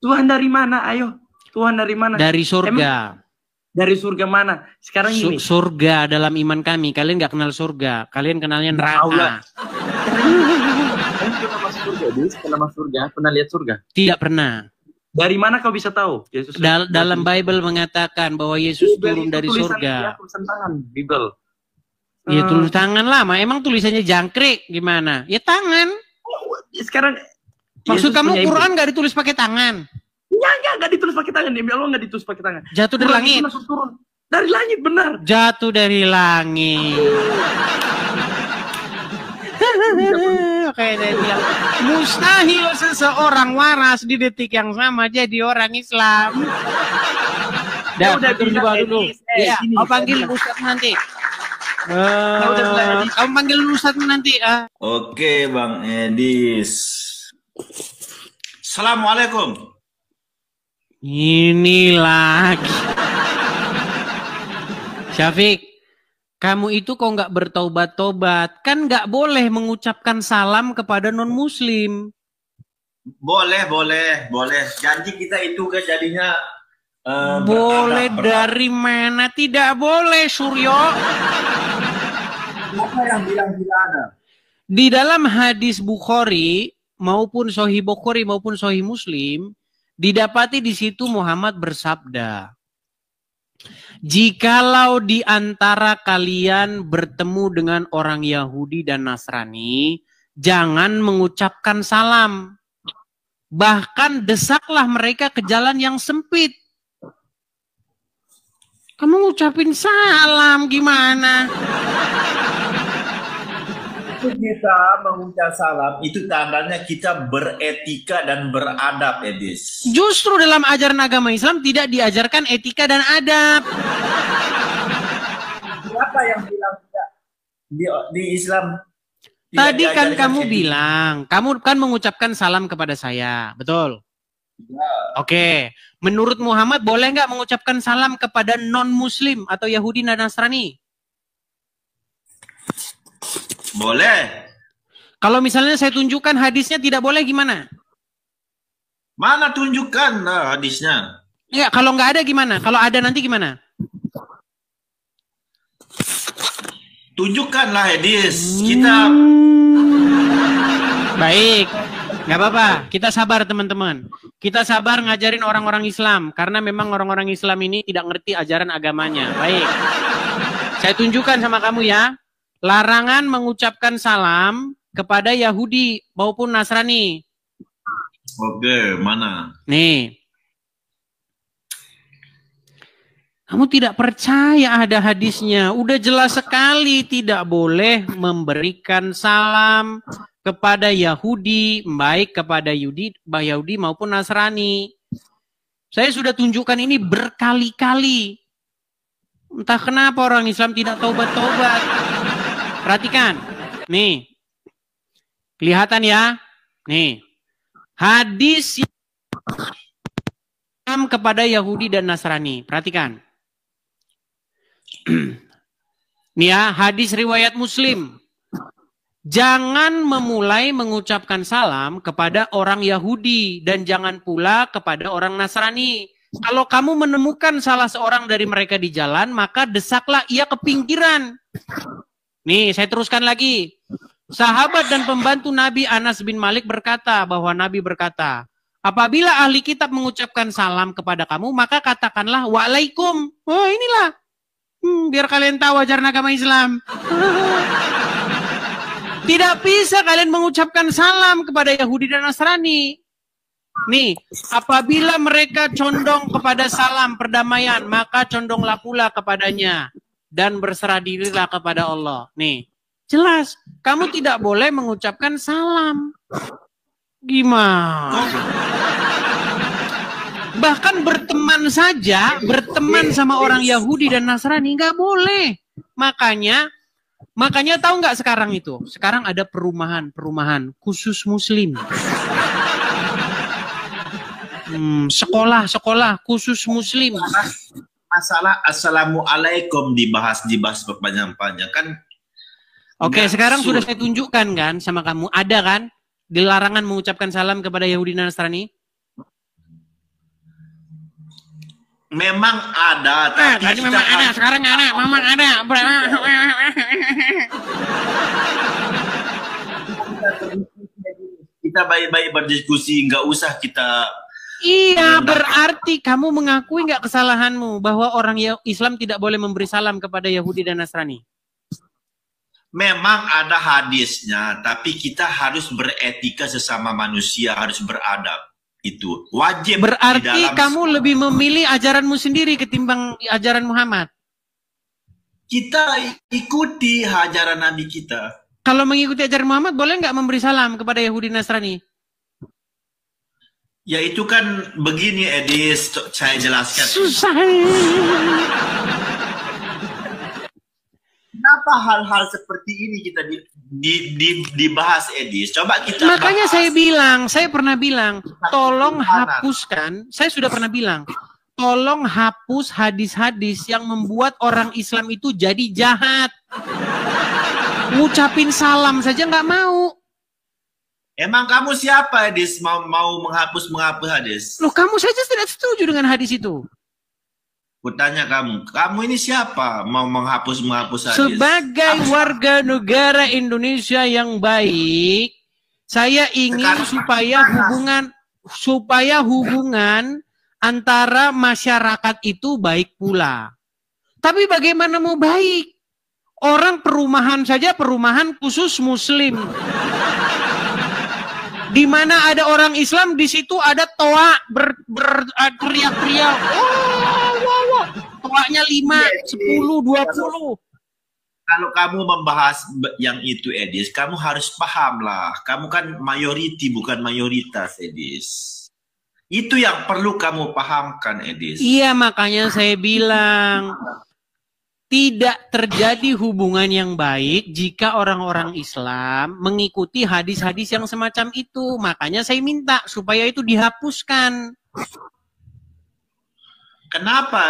Tuhan dari mana? Ayo. Tuhan dari mana? Dari surga. Dari surga mana? Sekarang ini. Surga dalam iman kami. Kalian nggak kenal surga. Kalian kenalnya neraka. Kamu pernah masuk surga, Edis? Pernah masuk surga? Pernah lihat surga? Tidak pernah. Dari mana kau bisa tahu? Yesus. Dalam Bible mengatakan bahwa Yesus turun dari tulisan surga. dia, tulisan tangan, Bible. Ya tulis tangan lah, emang tulisannya jangkrik gimana? Ya tangan. Sekarang Maksud Yesus kamu punya ibu. Quran nggak ditulis pakai tangan? Enggak ditulis pakai tangan. Demi Allah enggak ditulis pakai tangan. Jatuh dari Quran langit. itu langsung turun. Dari langit benar. Jatuh dari langit. Oke, saya bilang mustahil seseorang waras di detik yang sama jadi orang Islam. Udah Atur bisa, di bawah dulu. Edis. Iya, Gini, I'll panggil saya Ustaz nanti. udah mulai, Edis. Kamu panggil Ustaz nanti. Oke Bang Edis. Assalamualaikum. Ini lagi. Syafiq, kamu itu kok nggak bertaubat-tobat? Kan nggak boleh mengucapkan salam kepada non-muslim. Boleh. Janji kita itu kan jadinya Boleh beradab. dari mana? Tidak boleh, Suryo. Siapa yang bilang tidak ada? Di dalam hadis Bukhari maupun Sahih Bukhari maupun Sahih Muslim didapati di situ Muhammad bersabda, jikalau di antara kalian bertemu dengan orang Yahudi dan Nasrani, jangan mengucapkan salam. Bahkan desaklah mereka ke jalan yang sempit. Kamu ngucapin salam gimana? Kita mengucap salam itu tandanya kita beretika dan beradab, Edis. Justru dalam ajaran agama Islam tidak diajarkan etika dan adab. Siapa yang bilang tidak di Islam? tidak Tadi kan diajarkan kamu etika? bilang, kamu kan mengucapkan salam kepada saya, betul? Oke, menurut Muhammad boleh nggak mengucapkan salam kepada non-muslim atau Yahudi dan Nasrani? Boleh. Kalau misalnya saya tunjukkan hadisnya tidak boleh gimana? Mana tunjukkan hadisnya? Ya, kalau nggak ada gimana? Kalau ada nanti gimana? Tunjukkanlah, Edis. Kita Baik, nggak apa-apa. Kita sabar teman-teman. Kita sabar ngajarin orang-orang Islam karena memang orang-orang Islam ini tidak ngerti ajaran agamanya. Baik, saya tunjukkan sama kamu ya. Larangan mengucapkan salam kepada Yahudi maupun Nasrani. Oke, mana? Nih, kamu tidak percaya ada hadisnya. Udah jelas sekali tidak boleh memberikan salam kepada Yahudi, baik kepada Yahudi maupun Nasrani. Saya sudah tunjukkan ini berkali-kali. Entah kenapa orang Islam tidak taubat-taubat. Perhatikan, nih, kelihatan ya, nih, hadis yang kepada Yahudi dan Nasrani. Perhatikan, nih ya, hadis riwayat Muslim. Jangan memulai mengucapkan salam kepada orang Yahudi dan jangan pula kepada orang Nasrani. Kalau kamu menemukan salah seorang dari mereka di jalan, maka desaklah ia ke pinggiran. Nih, saya teruskan lagi. Sahabat dan pembantu Nabi Anas bin Malik berkata bahwa Nabi berkata, apabila ahli kitab mengucapkan salam kepada kamu, maka katakanlah waalaikum. Oh, inilah. Biar kalian tahu ajaran agama Islam. Tidak bisa kalian mengucapkan salam kepada Yahudi dan Nasrani. Nih, apabila mereka condong kepada salam perdamaian, maka condonglah pula kepadanya. dan berserah dirilah kepada Allah. Nih, jelas. Kamu tidak boleh mengucapkan salam. Gimana? Bahkan berteman saja, berteman sama orang Yahudi dan Nasrani nggak boleh. Makanya tahu nggak sekarang itu? Sekarang ada perumahan khusus Muslim. Sekolah khusus Muslim. Masalah assalamualaikum dibahas berpanjang-panjang kan. Oke, sekarang sudah saya tunjukkan kan sama kamu. Ada kan dilarangan mengucapkan salam kepada Yahudi dan Nasrani? Memang ada, tapi memang ada, sekarang ada, memang ada. Kita baik-baik berdiskusi, nggak usah kita. Iya, berarti kamu mengakui nggak kesalahanmu bahwa orang Islam tidak boleh memberi salam kepada Yahudi dan Nasrani? Memang ada hadisnya, tapi kita harus beretika sesama manusia, harus beradab. Itu wajib. Berarti kamu lebih memilih ajaranmu sendiri ketimbang ajaran Muhammad. Kita ikuti ajaran Nabi kita. Kalau mengikuti ajaran Muhammad, boleh nggak memberi salam kepada Yahudi Nasrani? Ya itu kan begini, Edis, saya jelaskan. Susah. Kenapa hal-hal seperti ini kita dibahas, Edis? Coba kita Makanya bahas. saya pernah bilang, tolong hapuskan, saya sudah pernah bilang, tolong hapus hadis-hadis yang membuat orang Islam itu jadi jahat. Ngucapin salam saja nggak mau. Emang kamu siapa, Edis, mau menghapus hadis? Loh, kamu saja tidak setuju dengan hadis itu. Kutanya kamu ini siapa mau menghapus hadis? Sebagai warga negara Indonesia yang baik, saya ingin supaya hubungan antara masyarakat itu baik pula. Tapi bagaimana mau baik? Orang perumahan saja perumahan khusus Muslim. Di mana ada orang Islam, di situ ada toa teriak-teriak. Toanya 5, 10, 20. Kalau kamu membahas yang itu, Edis, kamu harus paham lah. Kamu kan mayoriti bukan mayoritas, Edis. Itu yang perlu kamu pahamkan, Edis. Iya, makanya saya bilang tidak terjadi hubungan yang baik jika orang-orang Islam mengikuti hadis-hadis yang semacam itu. Makanya saya minta supaya itu dihapuskan. Kenapa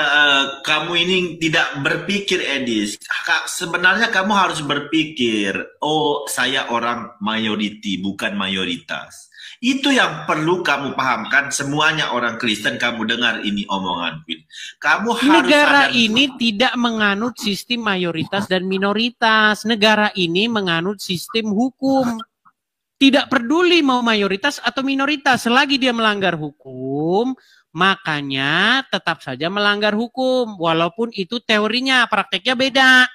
kamu ini tidak berpikir, Edis? Sebenarnya kamu harus berpikir, oh saya orang mayoriti bukan mayoritas. Itu yang perlu kamu pahamkan. Semuanya orang Kristen, kamu dengar ini omongan. Kamu harus negara sadar. Ini tidak menganut sistem mayoritas dan minoritas. Negara ini menganut sistem hukum. Tidak peduli mau mayoritas atau minoritas. Selagi dia melanggar hukum, makanya tetap saja melanggar hukum. Walaupun itu teorinya, prakteknya beda.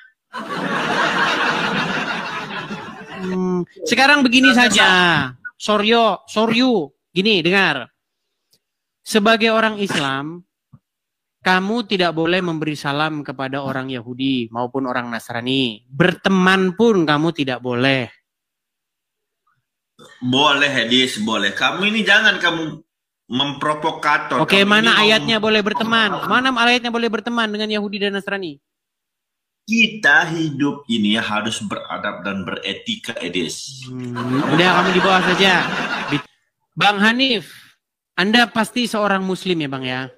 Sekarang begini saja. Soryu, gini, dengar. Sebagai orang Islam, kamu tidak boleh memberi salam kepada orang Yahudi maupun orang Nasrani. Berteman pun kamu tidak boleh. Boleh, Edis, boleh. Kamu ini jangan kamu memprovokator. Oke, kamu mana ayatnya boleh berteman? Mana ayatnya boleh berteman dengan Yahudi dan Nasrani? Kita hidup ini harus beradab dan beretika, Edis. Udah, kamu di bawah saja. Bang Hanif, Anda pasti seorang Muslim ya, Bang ya?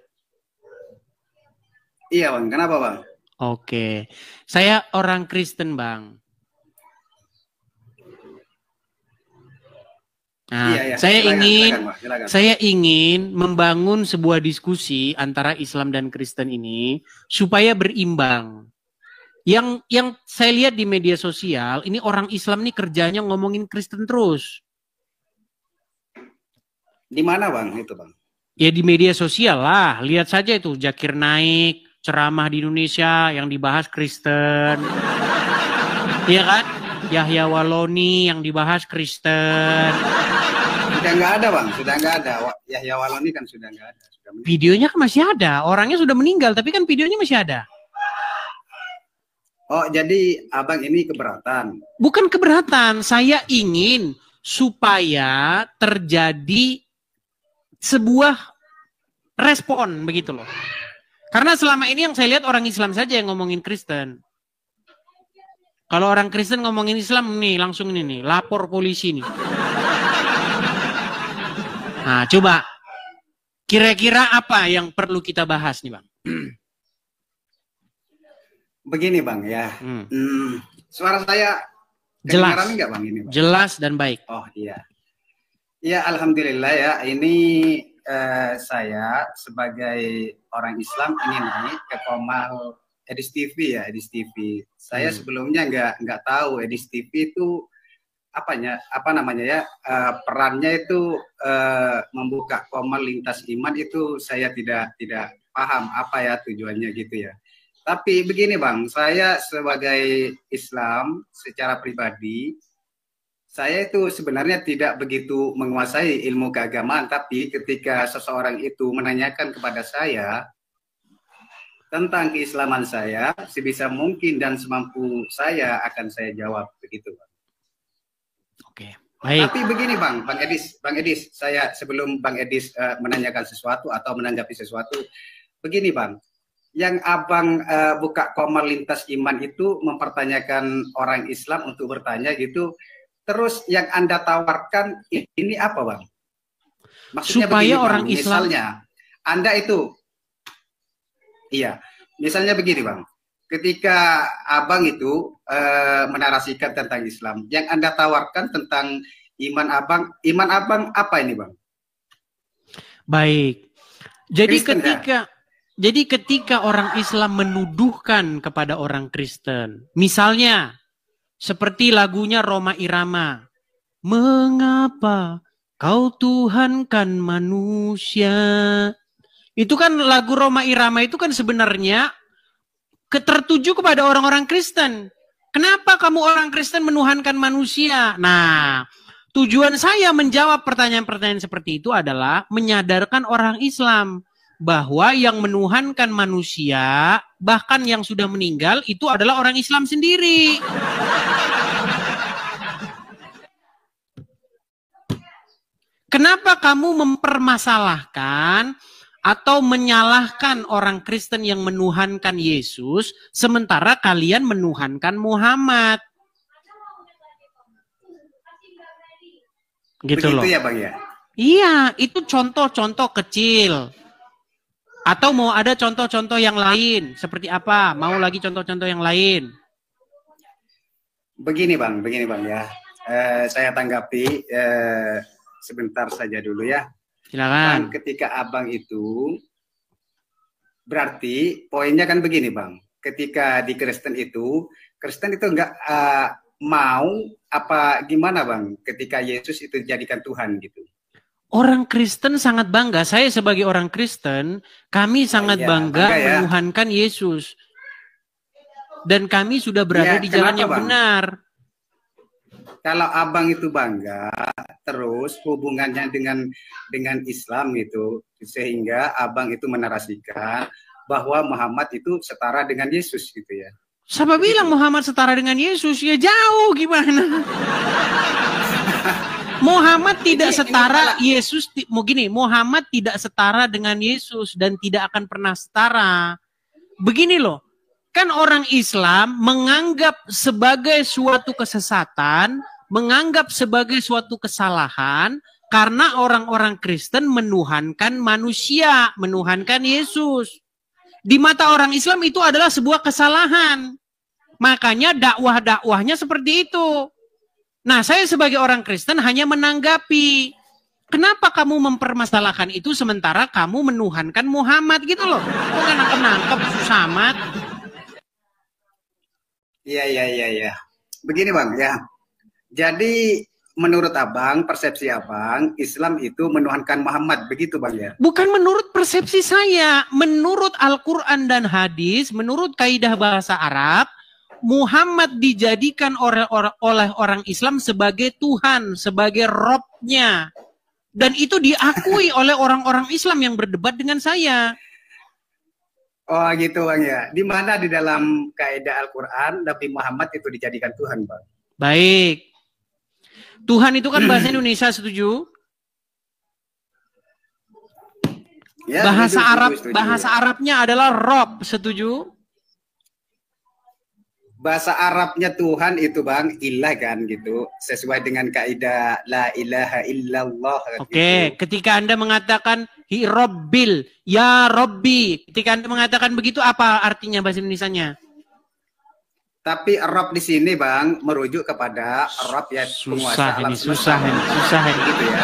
Iya, Bang. Kenapa, Bang? Oke. Saya orang Kristen, Bang. Nah, iya. Silakan. Saya ingin membangun sebuah diskusi antara Islam dan Kristen ini supaya berimbang. Yang saya lihat di media sosial, ini orang Islam nih kerjanya ngomongin Kristen terus. Di mana, Bang? Itu, Bang. Ya di media sosial lah. Lihat saja itu Zakir Naik, ceramah di Indonesia yang dibahas Kristen. Iya kan? Yahya Waloni yang dibahas Kristen. Sudah nggak ada, Bang. Sudah nggak ada. Yahya Waloni kan sudah nggak ada. Videonya kan masih ada. Orangnya sudah meninggal, tapi kan videonya masih ada. Oh, jadi abang ini keberatan. Bukan keberatan, saya ingin supaya terjadi sebuah respon begitu loh. Karena selama ini yang saya lihat orang Islam saja yang ngomongin Kristen. Kalau orang Kristen ngomongin Islam nih langsung ini nih, lapor polisi nih. Nah, coba kira-kira apa yang perlu kita bahas nih, Bang? Begini Bang ya. Suara saya Jelas. kedengaran nggak Bang ini, Bang? Jelas dan baik. Oh iya. Ya alhamdulillah ya. Ini saya sebagai orang Islam ini naik ke Komal Edis TV ya, Edis TV. Saya sebelumnya nggak tahu Edis TV itu apa namanya ya, perannya itu membuka Komal lintas iman itu saya tidak paham apa ya tujuannya gitu ya. Tapi begini Bang, saya sebagai Islam secara pribadi, saya itu sebenarnya tidak begitu menguasai ilmu keagamaan, tapi ketika seseorang itu menanyakan kepada saya tentang keislaman saya, sebisa mungkin dan semampu saya akan saya jawab begitu Bang. Oke, baik. Tapi begini Bang Edis, saya sebelum Bang Edis menanyakan sesuatu atau menanggapi sesuatu, begini Bang, yang abang buka Komal lintas iman itu mempertanyakan orang Islam untuk bertanya gitu, terus yang Anda tawarkan ini apa Bang? Maksudnya Supaya begini, orang Bang, Islam, misalnya Anda itu, iya, misalnya begini Bang, ketika abang itu menarasikan tentang Islam, yang Anda tawarkan tentang iman abang apa ini Bang? baik. Jadi Kristen, ketika orang Islam menuduhkan kepada orang Kristen, misalnya seperti lagunya Rhoma Irama, mengapa kau tuhankan manusia? Itu kan lagu Rhoma Irama itu kan sebenarnya tertuju kepada orang-orang Kristen. Kenapa kamu orang Kristen menuhankan manusia? Nah, tujuan saya menjawab pertanyaan-pertanyaan seperti itu adalah menyadarkan orang Islam bahwa yang menuhankan manusia, bahkan yang sudah meninggal, itu adalah orang Islam sendiri. Kenapa kamu mempermasalahkan atau menyalahkan orang Kristen yang menuhankan Yesus, sementara kalian menuhankan Muhammad? Gitu begitu loh. ya Bang ya? Iya, itu contoh-contoh kecil. Atau mau ada contoh-contoh yang lain? Seperti apa? Mau lagi contoh-contoh yang lain? Begini Bang ya. Saya tanggapi sebentar saja dulu ya. Silakan. Kan ketika abang itu, berarti poinnya kan begini Bang. Ketika di Kristen itu nggak mau apa gimana Bang? Ketika Yesus itu dijadikan Tuhan gitu. Orang Kristen sangat bangga. Saya sebagai orang Kristen, kami sangat bangga ya. menuhankan Yesus. Dan kami sudah berada di jalan yang Bang? benar. Kalau abang itu bangga, terus hubungannya dengan Islam itu, sehingga abang itu menarasikan bahwa Muhammad itu setara dengan Yesus gitu ya. Siapa bilang Muhammad setara dengan Yesus? Ya jauh gimana? Muhammad tidak setara, Yesus Muhammad tidak setara dengan Yesus dan tidak akan pernah setara. Begini loh, kan orang Islam menganggap sebagai suatu kesesatan, menganggap sebagai suatu kesalahan karena orang-orang Kristen menuhankan manusia, menuhankan Yesus. Di mata orang Islam itu adalah sebuah kesalahan. Makanya dakwah-dakwahnya seperti itu. Nah, saya sebagai orang Kristen hanya menanggapi. Kenapa kamu mempermasalahkan itu sementara kamu menuhankan Muhammad gitu loh? Kok kan nangkep susah amat? Iya. Begini Bang ya. Jadi menurut abang, persepsi abang, Islam itu menuhankan Muhammad, begitu Bang ya? Bukan menurut persepsi saya. Menurut Al-Quran dan hadis, menurut kaidah bahasa Arab, Muhammad dijadikan oleh orang Islam sebagai Tuhan, sebagai Robnya. Dan itu diakui oleh orang-orang Islam yang berdebat dengan saya. Oh gitu Bang ya. Di mana di dalam kaidah Al-Quran Nabi Muhammad itu dijadikan Tuhan Bang? Baik. Tuhan itu kan bahasa Indonesia, setuju? Ya, Bahasa setuju, Arab, setuju. bahasa Arabnya adalah Rob, setuju? Bahasa Arabnya Tuhan itu Bang, ilah kan gitu. Sesuai dengan kaidah la ilaha illallah. Oke, ketika Anda mengatakan hi Robbil, ya Robbi, ketika Anda mengatakan begitu apa artinya bahasa Indonesianya? Tapi Rob di sini Bang merujuk kepada Rob ya penguasa alam semesta. Susah ini. Gitu ya.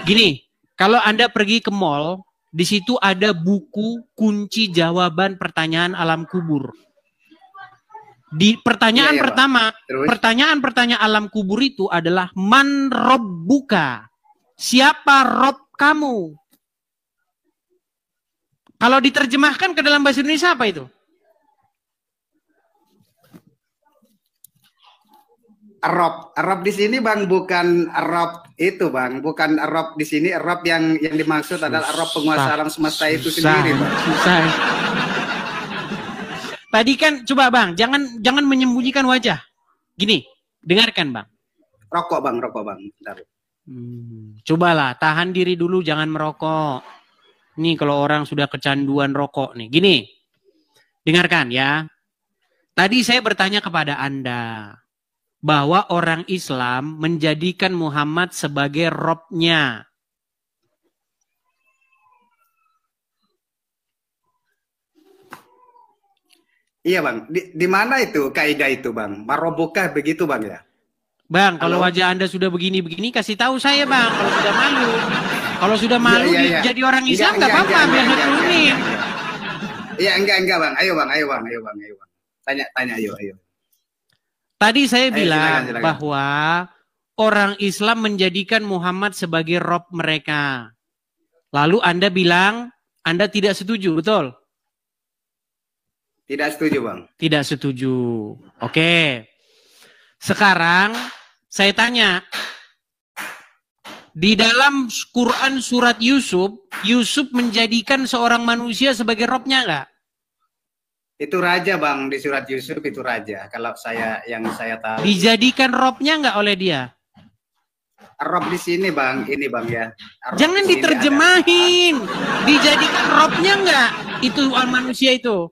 Gini, kalau Anda pergi ke mall, di situ ada buku kunci jawaban pertanyaan alam kubur. Di pertanyaan Iya, iya, pertama, Terus? pertanyaan alam kubur itu adalah man robbuka? Siapa Rob kamu? Kalau diterjemahkan ke dalam bahasa Indonesia apa itu? Rob di sini Bang bukan Rob itu Bang, bukan Rob di sini. Rob yang dimaksud adalah Rob penguasa alam semesta itu sendiri Bang. Susah. Tadi kan coba Bang, jangan menyembunyikan wajah. Gini, dengarkan Bang. Rokok Bang. Bentar. Cobalah tahan diri dulu, jangan merokok. Nih kalau orang sudah kecanduan rokok nih. Gini, dengarkan ya. Tadi saya bertanya kepada Anda bahwa orang Islam menjadikan Muhammad sebagai Robnya. Iya Bang, di mana itu kaidah itu Bang? Marobukah begitu Bang ya? Bang, kalau wajah Anda sudah begini-begini, kasih tahu saya Bang. Kalau sudah malu, Iya. jadi orang Islam nggak apa-apa, biar turunin. Iya enggak Bang. Ayo Bang. Tanya ayo. Tadi saya Ayo, bilang silakan. bahwa orang Islam menjadikan Muhammad sebagai Rob mereka. Lalu Anda bilang Anda tidak setuju, betul? Tidak setuju Bang. Tidak setuju. Oke. Sekarang saya tanya. Di dalam Quran surat Yusuf menjadikan seorang manusia sebagai Robnya nggak? Itu raja Bang, di surat Yusuf itu raja. Kalau yang saya tahu. Dijadikan Robnya nggak oleh dia? Rob di sini Bang, ini Bang ya. Rob Jangan di sini diterjemahin. Dijadikan Robnya nggak? Itu manusia itu.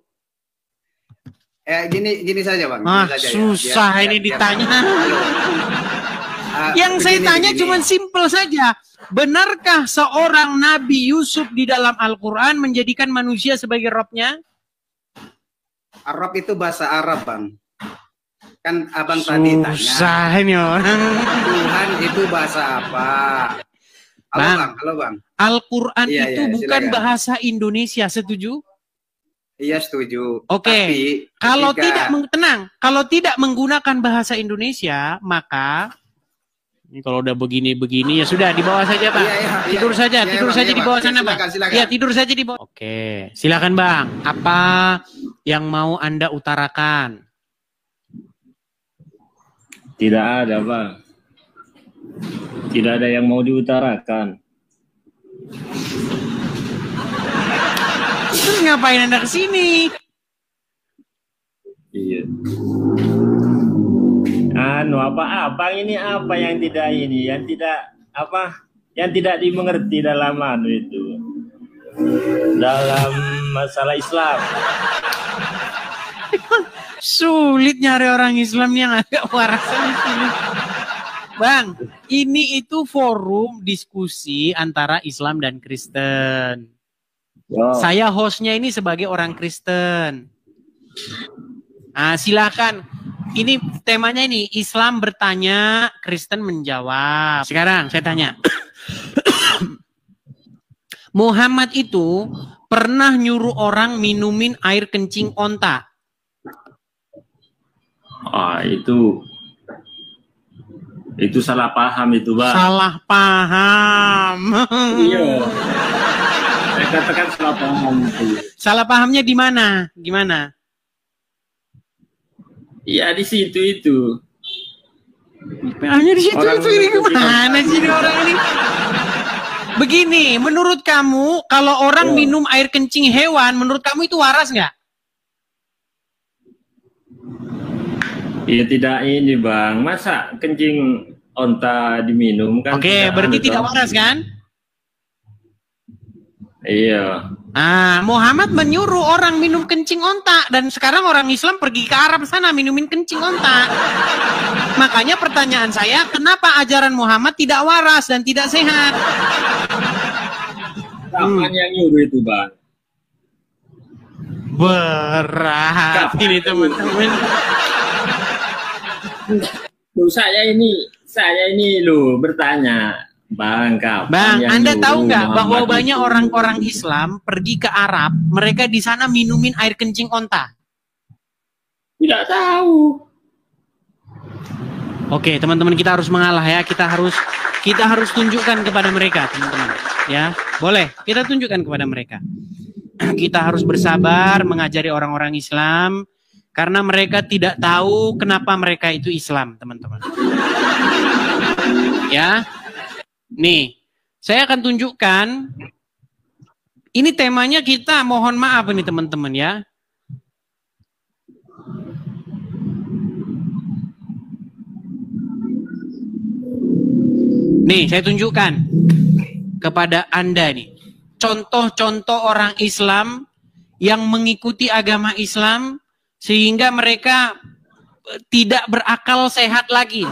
Gini saja Bang. Ah, Gini saja, susah ya. ini ditanya. Yang Begini, saya tanya begini. cuma simpel saja. Benarkah seorang Nabi Yusuf di dalam Al-Quran menjadikan manusia sebagai Robnya? Rob itu bahasa Arab Bang. Kan Abang tadi tanya. Susah ini orang. Tuhan itu bahasa apa? Halo Bang. Al-Quran Iya, itu iya, bukan silakan. bahasa Indonesia, setuju? Iya setuju. Oke. Tapi Kalau ketika- kalau tidak menggunakan bahasa Indonesia, maka ini kalau udah begini-begini ya sudah dibawa saja Bang. Iya, tidur saja Bang, di bawah Bang. sana Bang. Silakan. Ya tidur saja di bawah. Oke, silakan Bang. Apa yang mau Anda utarakan? Tidak ada, Bang. Tidak ada yang mau diutarakan. Terus ngapain Anda kesini? Iya. Abang ini apa yang tidak dimengerti dalam itu dalam masalah Islam. Sulit nyari orang Islam yang agak waras. Bang, ini itu forum diskusi antara Islam dan Kristen. Saya hostnya ini sebagai orang Kristen. Nah, silakan. Ini temanya ini Islam bertanya, Kristen menjawab. Sekarang saya tanya. Muhammad itu pernah nyuruh orang minumin air kencing onta. Itu salah paham itu, Bang. Salah paham. Iya. Saya katakan salah paham itu. Salah pahamnya di mana? Gimana? Ya di situ itu. Hanya di situ itu ini gimana sih ini orang ini? Begini, menurut kamu kalau orang minum air kencing hewan, menurut kamu itu waras nggak? Iya tidak ini bang, masa kencing onta diminum kan? Oke, berarti tidak waras kan? Iya. Ah, Muhammad menyuruh orang minum kencing onta dan sekarang orang Islam pergi ke Arab sana minumin kencing onta. Makanya pertanyaan saya, kenapa ajaran Muhammad tidak waras dan tidak sehat? Kapan yang nyuruh itu bang? Berat ini teman-teman. Saya ini loh bertanya, Bang, Bang, Anda tahu nggak bahwa banyak orang-orang Islam pergi ke Arab, mereka di sana minumin air kencing onta? Tidak tahu. Oke, teman-teman, kita harus mengalah ya. Kita harus tunjukkan kepada mereka, teman-teman. Ya, boleh. Kita tunjukkan kepada mereka. Kita harus bersabar mengajari orang-orang Islam. Karena mereka tidak tahu kenapa mereka itu Islam, teman-teman. Ya, nih, saya akan tunjukkan. Ini temanya kita mohon maaf nih teman-teman ya. Nih, saya tunjukkan kepada Anda nih. Contoh-contoh orang Islam yang mengikuti agama Islam sehingga mereka tidak berakal sehat lagi.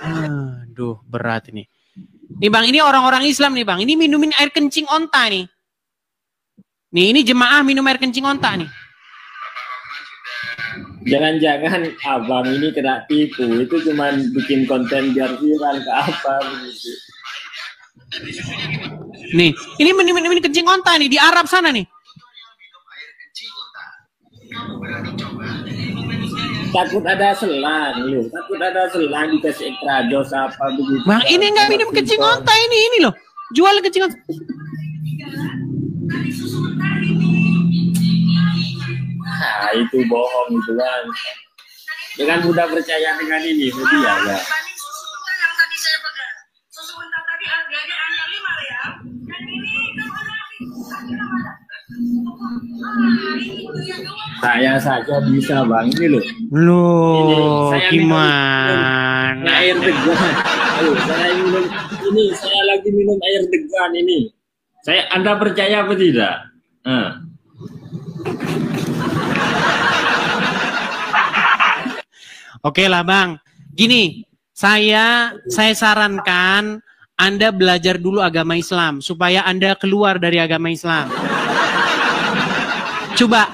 Aduh, berat ini. Nih Bang, ini orang-orang Islam nih Bang. Ini minumin air kencing onta nih. Nih, ini jemaah minum air kencing onta nih. Jangan-jangan abang ini kena tipu. Itu cuma bikin konten biar viral ke apa begitu. Nih, ini minum kencing onta nih di Arab sana nih. Takut ada selang loh, takut ada selang dikasih ekstra jos apa begitu. Bang, ini nggak minum kencing onta ini loh. Jual kencing onta. Nah, itu bohong itu Bang. Dengan mudah percaya dengan ini, media ya. Saya saja bisa Bang ini loh. Loh, gimana? Air degan. Saya lagi minum air degan ini. Anda percaya apa tidak? Oke lah Bang. Gini, saya sarankan Anda belajar dulu agama Islam supaya Anda keluar dari agama Islam. Coba,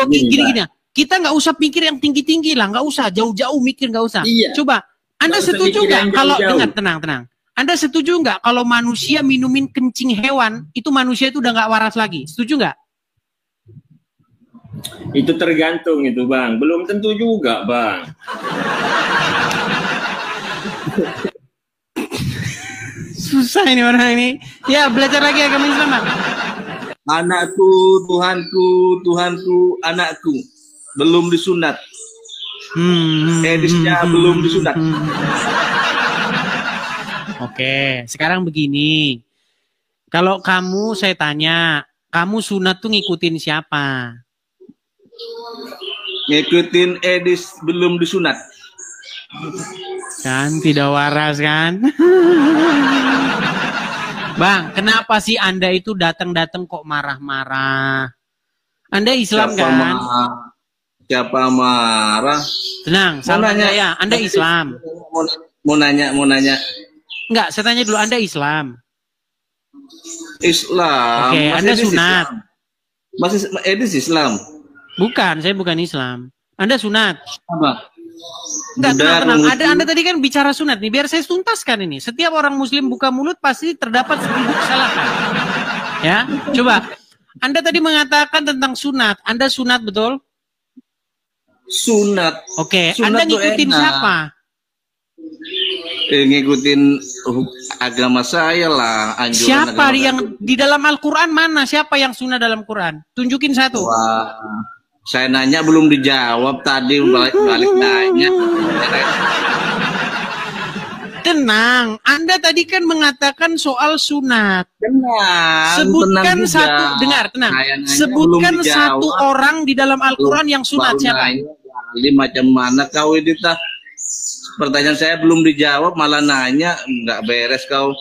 gini. Kita nggak usah pikir yang tinggi-tinggi lah, nggak usah jauh-jauh mikir, nggak usah. Iya. Coba, Anda setuju nggak kalau dengar tenang. Anda setuju nggak kalau manusia minumin kencing hewan itu manusia itu udah nggak waras lagi? Setuju nggak? Itu tergantung itu Bang, belum tentu juga Bang. Susah ini orang ini. Ya belajar lagi agama Islam Bang. Anakku, Tuhanku, anakku. Belum disunat. Edisnya belum disunat. Oke, sekarang begini. Kalau kamu, saya tanya, kamu sunat tuh ngikutin siapa? Ngikutin Edis belum disunat. Kan tidak waras kan? Bang, kenapa sih Anda itu datang-datang kok marah-marah? Anda Islam kan? Siapa marah? Tenang, salah saya. Anda Islam. Mau nanya. Enggak, saya tanya dulu, Anda Islam? Islam. Oke, Anda sunat. Masih Edis Islam? Bukan, saya bukan Islam. Anda sunat. Apa? Enggak, tenang. Anda tadi kan bicara sunat nih, biar saya tuntaskan ini. Setiap orang muslim buka mulut pasti terdapat 1000 kesalahan. Ya, coba. Anda tadi mengatakan tentang sunat. Anda sunat betul? Sunat. Oke, Sunat Anda ngikutin siapa? Ngikutin agama saya lah. Siapa yang di dalam Al-Quran mana? Siapa yang sunat dalam Quran? Tunjukin satu. Wah, saya nanya belum dijawab tadi, balik nanya. Tenang, Anda tadi kan mengatakan soal sunat. Tenang, Sebutkan tenang juga. satu, dengar, tenang. Saya nanya Sebutkan belum satu dijawab. orang di dalam Al-Quran yang sunat, Baru siapa? nanya, Gali, macam mana kau ini tah? Pertanyaan saya belum dijawab, malah nanya, nggak beres kau.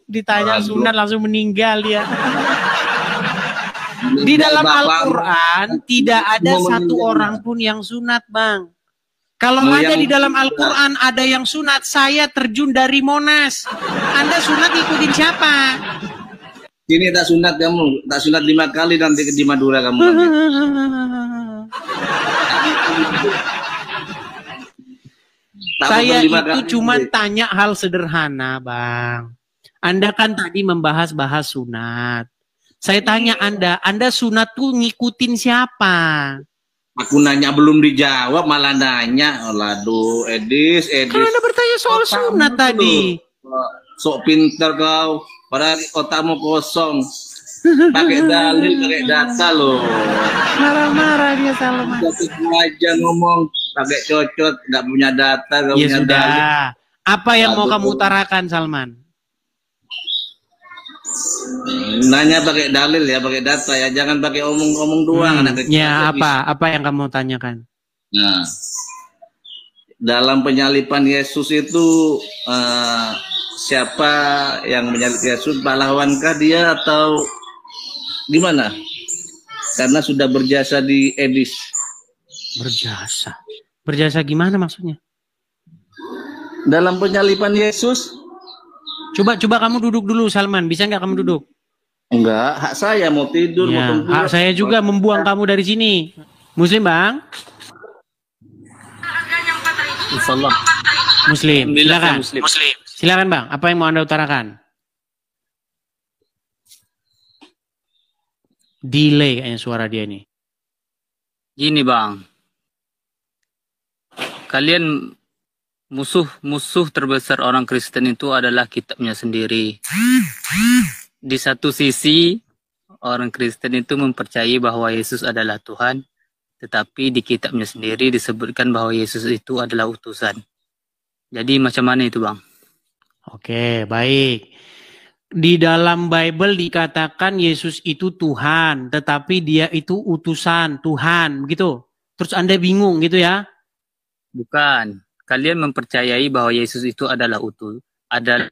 Ditanya Aduh. sunat langsung meninggal dia. Di dalam Bapak, Al-Quran tidak ada mau satu meninggal. orang pun yang sunat, Bang. Kalau Mau ada yang- di dalam Al-Quran ada yang sunat, saya terjun dari Monas. Anda sunat ikutin siapa? Sini tak sunat kamu, tak sunat 5 kali nanti di Madura kamu. nanti. Tak Saya pernah 5 itu kali. cuma tanya hal sederhana, Bang. Anda kan tadi membahas-bahas sunat. Saya tanya Anda sunat tuh ngikutin siapa? Aku nanya belum dijawab, malah nanya. Aduh, Edis. Kan Anda bertanya soal sunat tadi. Sok pintar kau, padahal otakmu kosong. Pakai dalil, pakai data loh. Marah-marah dia Salman. Satu aja ngomong, pakai cocot, nggak punya data, nggak Ya punya dalil. sudah. Apa yang mau Aduh. kamu utarakan, Salman? Nanya pakai dalil ya, pakai data ya, jangan pakai omong-omong doang. Anak kecil Ya, aja bisa. apa yang kamu tanyakan? Nah, dalam penyalipan Yesus itu siapa yang menyalip Yesus? Pahlawankah dia atau gimana? Karena sudah berjasa di Edis. Berjasa. Berjasa gimana maksudnya? Dalam penyalipan Yesus? Coba kamu duduk dulu, Salman. Bisa nggak kamu duduk? Enggak, hak saya mau tidur, mau Ya, tengkurap. hak saya juga membuang kamu dari sini. Muslim, Bang? Insyaallah. Muslim. Alhamdulillah, Silakan. saya Muslim. Silakan, Bang. Apa yang mau Anda utarakan? Delay kayaknya suara dia nih. Gini Bang, kalian musuh terbesar orang Kristen itu adalah kitabnya sendiri. Di satu sisi orang Kristen itu mempercayai bahwa Yesus adalah Tuhan, tetapi di kitabnya sendiri disebutkan bahwa Yesus itu adalah utusan. Jadi macam mana itu Bang? Oke, baik. Di dalam Bible dikatakan Yesus itu Tuhan, tetapi dia itu utusan Tuhan, begitu. Terus Anda bingung gitu ya? Bukan. Kalian mempercayai bahwa Yesus itu adalah adalah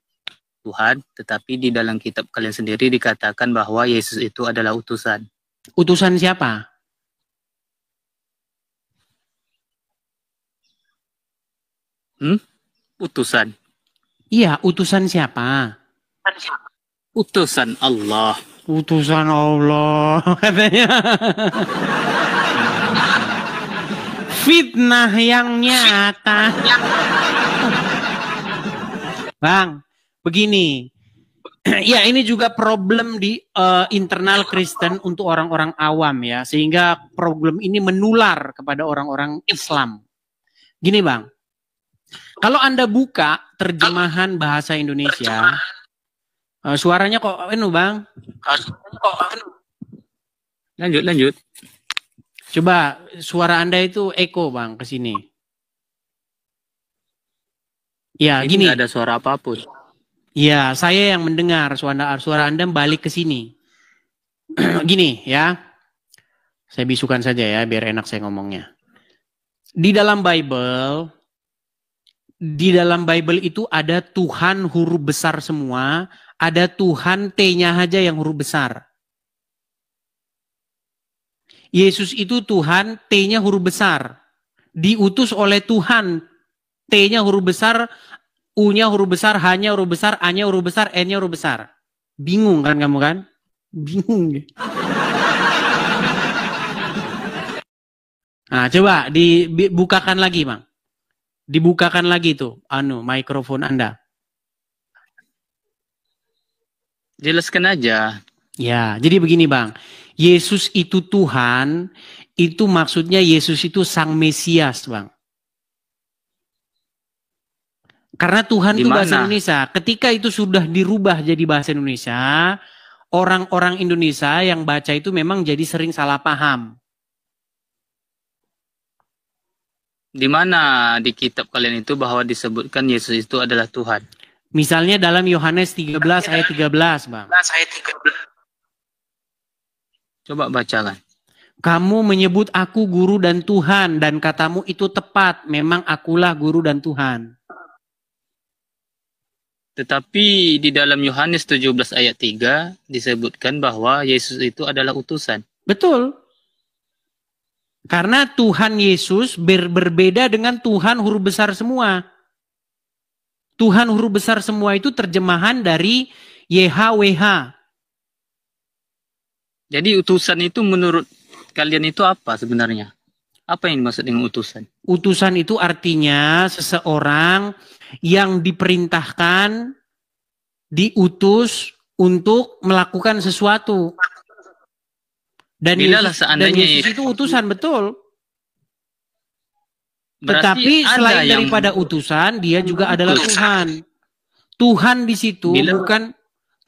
Tuhan, tetapi di dalam kitab kalian sendiri dikatakan bahwa Yesus itu adalah utusan. Utusan siapa? Utusan. Iya, utusan siapa? Utusan Allah. Utusan Allah, katanya. Fitnah yang nyata. Bang, begini. Ya, ini juga problem di internal Kristen untuk orang-orang awam ya. Sehingga problem ini menular kepada orang-orang Islam. Gini Bang, kalau Anda buka terjemahan bahasa Indonesia, suaranya kok Bang? Lanjut. Coba suara Anda itu eko Bang ke sini. Ya, Ini gini. nggak ada suara apapun. Ya, saya yang mendengar suara Anda balik ke sini. Gini ya. Saya bisukan saja ya biar enak saya ngomongnya. Di dalam Bible itu ada Tuhan huruf besar semua, ada Tuhan T-nya aja yang huruf besar. Yesus itu Tuhan, T-nya huruf besar. Diutus oleh Tuhan, T-nya huruf besar, U-nya huruf besar, H-nya huruf besar, A-nya huruf besar, N-nya huruf besar. Bingung kan kamu kan? Bingung. Nah, coba dibukakan lagi, Bang. Dibukakan lagi tuh, mikrofon Anda. Jelaskan aja. Ya, jadi begini, Bang. Yesus itu Tuhan, itu maksudnya Yesus itu Sang Mesias, Bang. Karena Tuhan itu bahasa Indonesia. Ketika itu sudah dirubah jadi bahasa Indonesia, orang-orang Indonesia yang baca itu memang jadi sering salah paham. Di mana di kitab kalian itu bahwa disebutkan Yesus itu adalah Tuhan? Misalnya dalam Yohanes 13 ayat 13, Bang. Coba bacakan. Kamu menyebut aku guru dan Tuhan, dan katamu itu tepat. Memang akulah guru dan Tuhan. Tetapi di dalam Yohanes 17 ayat 3 disebutkan bahwa Yesus itu adalah utusan. Betul. Karena Tuhan Yesus berbeda dengan Tuhan huruf besar semua. Tuhan huruf besar semua itu terjemahan dari YHWH. Jadi utusan itu menurut kalian itu apa sebenarnya? Apa yang dimaksud dengan utusan? Utusan itu artinya seseorang yang diperintahkan, diutus untuk melakukan sesuatu. Dan Yesus itu utusan, betul. Tetapi selain daripada utusan, dia juga adalah Tuhan. Tuhan di situ bukan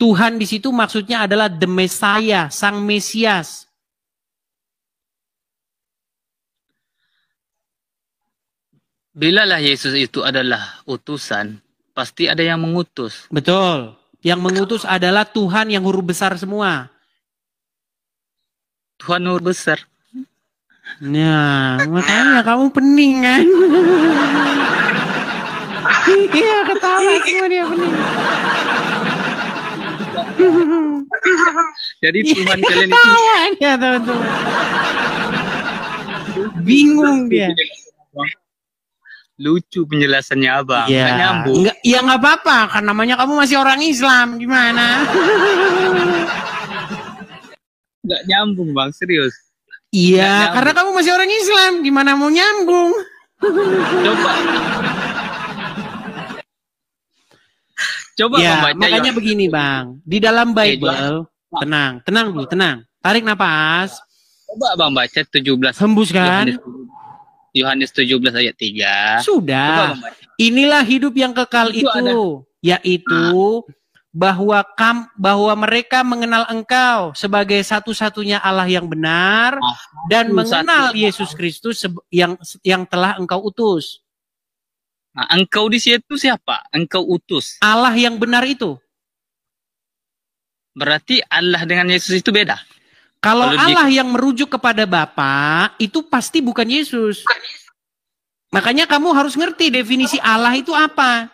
Tuhan di situ maksudnya adalah the Messiah, Sang Mesias. Bilalah Yesus itu adalah utusan, pasti ada yang mengutus. Betul. Yang mengutus adalah Tuhan yang huruf besar semua. Tuhan huruf besar. Nah, makanya kamu pening kan? Iya, ketawa semua dia pening. Jadi Tuhan kalian itu ya, teman-teman. Bingung dia. Lucu penjelasannya Abang. Ya, nggak nyambung. Ya nggak apa-apa, kan namanya kamu masih orang Islam, gimana? Nggak nyambung Bang, serius. Iya, karena kamu masih orang Islam, gimana mau nyambung? Coba ya, membaca makanya begini Bang, di dalam Bible, tenang dulu, tenang. Tarik napas. Coba Bang baca 17. Hembuskan. Yohanes 17 ayat 3. Sudah. Inilah hidup yang kekal itu yaitu bahwa mereka mengenal Engkau sebagai satu-satunya Allah yang benar dan mengenal Yesus Kristus yang telah Engkau utus. Nah, Engkau di situ siapa? Engkau utus. Allah yang benar itu. Berarti Allah dengan Yesus itu beda. Kalau Allah yang merujuk kepada Bapa itu pasti bukan Yesus. Makanya kamu harus ngerti definisi Allah itu apa.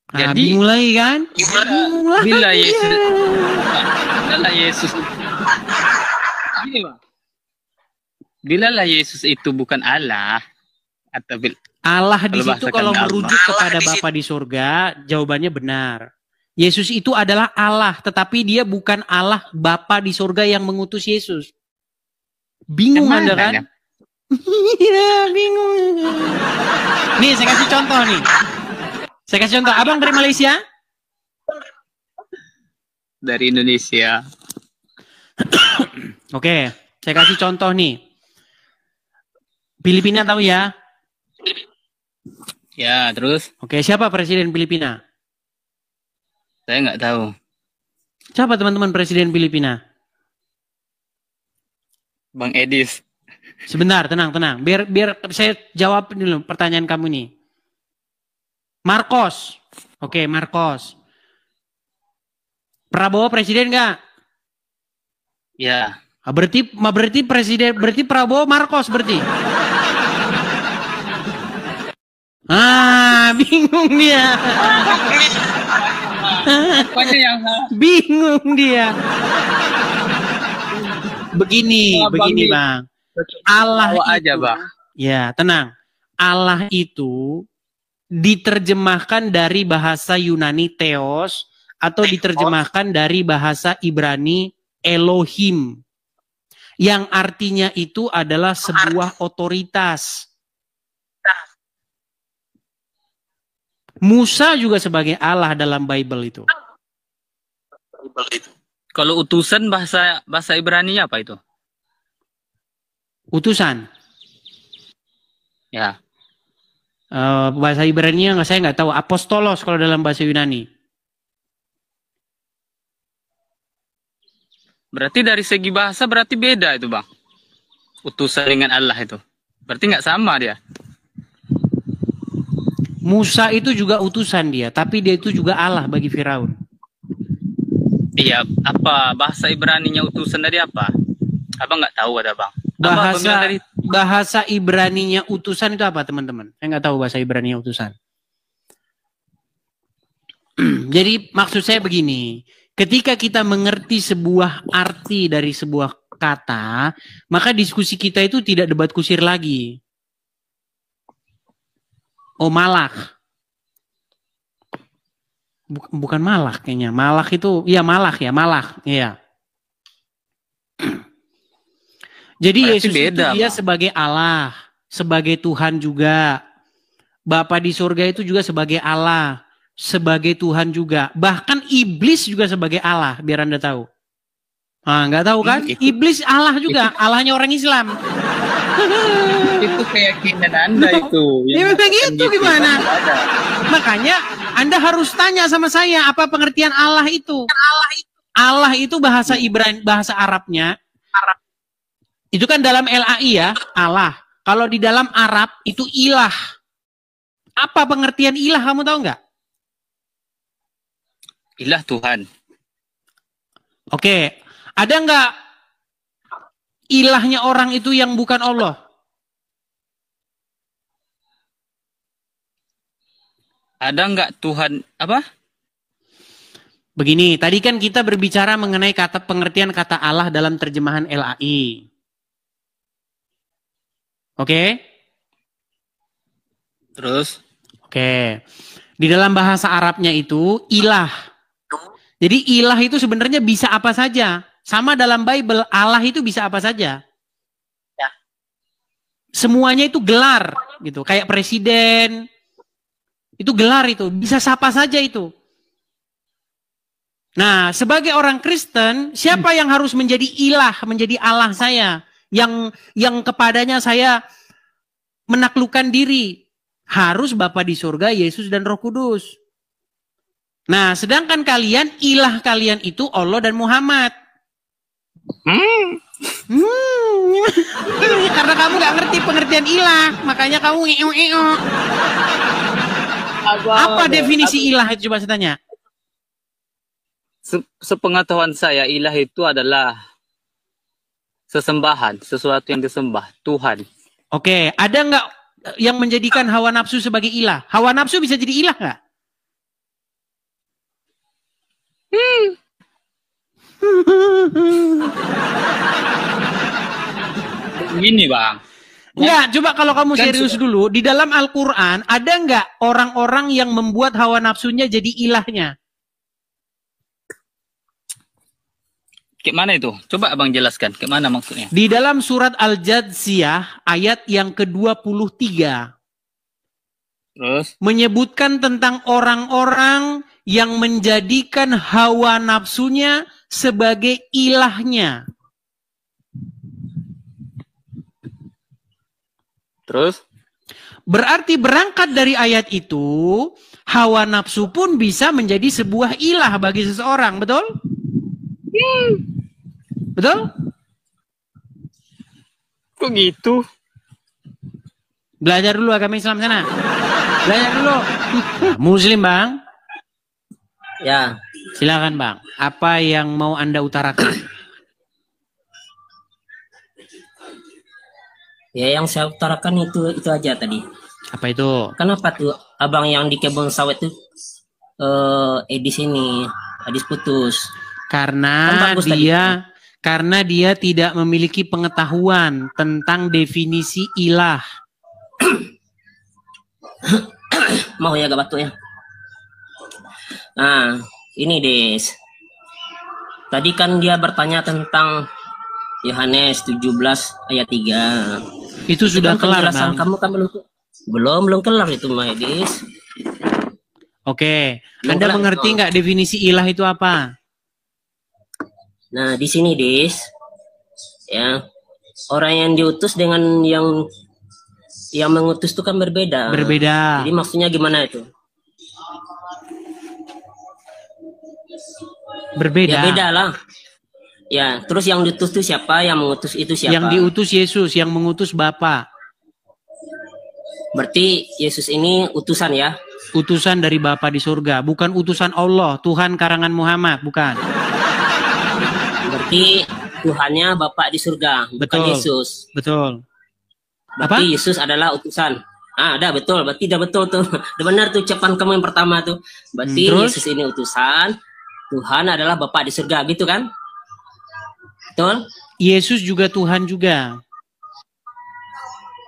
Nah, jadi bingung lagi kan? Bila Yesus, gini Bang. Bilalah Yesus itu bukan Allah atau Allah di situ kalau merujuk kepada Bapa di surga, jawabannya benar. Yesus itu adalah Allah, tetapi dia bukan Allah Bapa di surga yang mengutus Yesus. Bingung Anda kan? Iya, bingung. Nih, saya kasih contoh nih. Saya kasih contoh. Abang dari Malaysia? Dari Indonesia. Oke, saya kasih contoh nih. Filipina tahu ya? Ya, terus? Oke, siapa presiden Filipina? Saya nggak tahu. Siapa teman-teman presiden Filipina? Bang Edis. Sebentar, tenang. Biar saya jawab dulu pertanyaan kamu nih. Marcos. Oke, Marcos. Prabowo presiden nggak? Ya. Berarti presiden, berarti Prabowo Marcos berarti. Bingung dia. Bingung dia. Begini Bang. Allah itu, aja, Bang. Ya, tenang. Allah itu diterjemahkan dari bahasa Yunani Theos atau diterjemahkan dari bahasa Ibrani Elohim. Yang artinya itu adalah sebuah otoritas. Musa juga sebagai Allah dalam Bible itu. Kalau utusan bahasa Ibrani apa itu? Utusan. Ya. Bahasa Ibrani saya nggak tahu. Apostolos kalau dalam bahasa Yunani. Berarti dari segi bahasa berarti beda itu Bang. utusan dengan Allah itu. Berarti nggak sama dia. Musa itu juga utusan dia, tapi dia itu juga Allah bagi Firaun. Iya, apa bahasa Ibraninya utusan dari apa? Abang nggak tahu ada bang. Bahasa Ibraninya utusan itu apa teman-teman? Saya nggak tahu bahasa Ibraninya utusan. Jadi maksud saya begini, ketika kita mengerti sebuah arti dari sebuah kata, maka diskusi kita itu tidak debat kusir lagi. Oh malak. Bukan malak kayaknya. Malak itu, iya malak ya, malak. Iya. Jadi Berarti Yesus beda, itu dia sebagai Allah, sebagai Tuhan juga. Bapa di surga itu juga sebagai Allah, sebagai Tuhan juga. Bahkan iblis juga sebagai Allah, biar Anda tahu. Ah, nggak tahu kan? Iblis Allah juga, Allahnya orang Islam. Itu keyakinan Anda itu. Ya memang gitu gimana? Makanya Anda harus tanya sama saya apa pengertian Allah itu. Allah itu bahasa Ibrani, bahasa Arabnya. Itu kan dalam LAI ya, Allah. Kalau di dalam Arab itu ilah. Apa pengertian ilah kamu tahu nggak? Ilah Tuhan. Oke, ada nggak ilahnya orang itu yang bukan Allah? Ada nggak Tuhan apa? Begini, tadi kan kita berbicara mengenai kata pengertian kata Allah dalam terjemahan LAI. Oke? Terus? Oke. Di dalam bahasa Arabnya itu ilah. Jadi ilah itu sebenarnya bisa apa saja. Sama dalam Bible, Allah itu bisa apa saja. Ya. Semuanya itu gelar gitu, kayak presiden. Itu gelar itu, bisa siapa saja itu. Nah, sebagai orang Kristen, siapa yang harus menjadi ilah, menjadi Allah saya? Yang kepadanya saya menaklukkan diri. Harus Bapa di surga, Yesus dan Roh Kudus. Nah, sedangkan kalian, ilah kalian itu Allah dan Muhammad. Karena kamu gak ngerti pengertian ilah, makanya kamu ngeo-ngeo. Apa definisi ilah itu coba saya tanya? Sepengetahuan saya, ilah itu adalah sesembahan, sesuatu yang disembah, Tuhan. Oke, ada nggak yang menjadikan hawa nafsu sebagai ilah? Hawa nafsu bisa jadi ilah nggak? Gini bang. Enggak, coba kalau kamu serius dulu, di dalam Al-Quran ada nggak orang-orang yang membuat hawa nafsunya jadi ilahnya? Kayak mana itu? Coba abang jelaskan. Kayak mana maksudnya? Di dalam surat Al-Jadsiyah ayat yang ke-23. Terus? Menyebutkan tentang orang-orang yang menjadikan hawa nafsunya sebagai ilahnya. Terus? Berarti berangkat dari ayat itu, hawa nafsu pun bisa menjadi sebuah ilah bagi seseorang, betul? Betul? Kok gitu? Belajar dulu agama Islam sana. Belajar dulu. Muslim bang? Ya. Silakan bang. Apa yang mau Anda utarakan? Ya yang saya utarakan itu aja tadi. Apa itu? Kenapa tuh abang yang di kebun sawit tuh di sini hadis putus? Karena dia tidak memiliki pengetahuan tentang definisi ilah. Mau ya gak batu ya? Nah, ini Des. Tadi kan dia bertanya tentang Yohanes 17 ayat 3. Itu sudah kan kelar, Bang. Kamu kan belum kelar itu, Des. Oke, Anda mengerti nggak definisi ilah itu apa? Nah, di sini, Des. Ya. Orang yang diutus dengan yang mengutus itu kan berbeda. Berbeda. Jadi maksudnya gimana itu? Berbeda. Ya beda lah. Ya, terus yang diutus itu siapa? Yang mengutus itu siapa? Yang diutus Yesus, yang mengutus Bapa. Berarti Yesus ini utusan ya? Utusan dari Bapa di surga, bukan utusan Allah, Tuhan karangan Muhammad, bukan. Berarti Tuhannya Bapa di surga, bukan Betul. Yesus. Betul. Berarti Yesus adalah utusan. Ah, udah betul. Berarti udah betul tuh. Udah benar tuh ucapan kamu yang pertama tuh. Berarti Terus? Yesus ini utusan, Tuhan adalah Bapa di surga, gitu kan? Betul? Yesus juga Tuhan juga.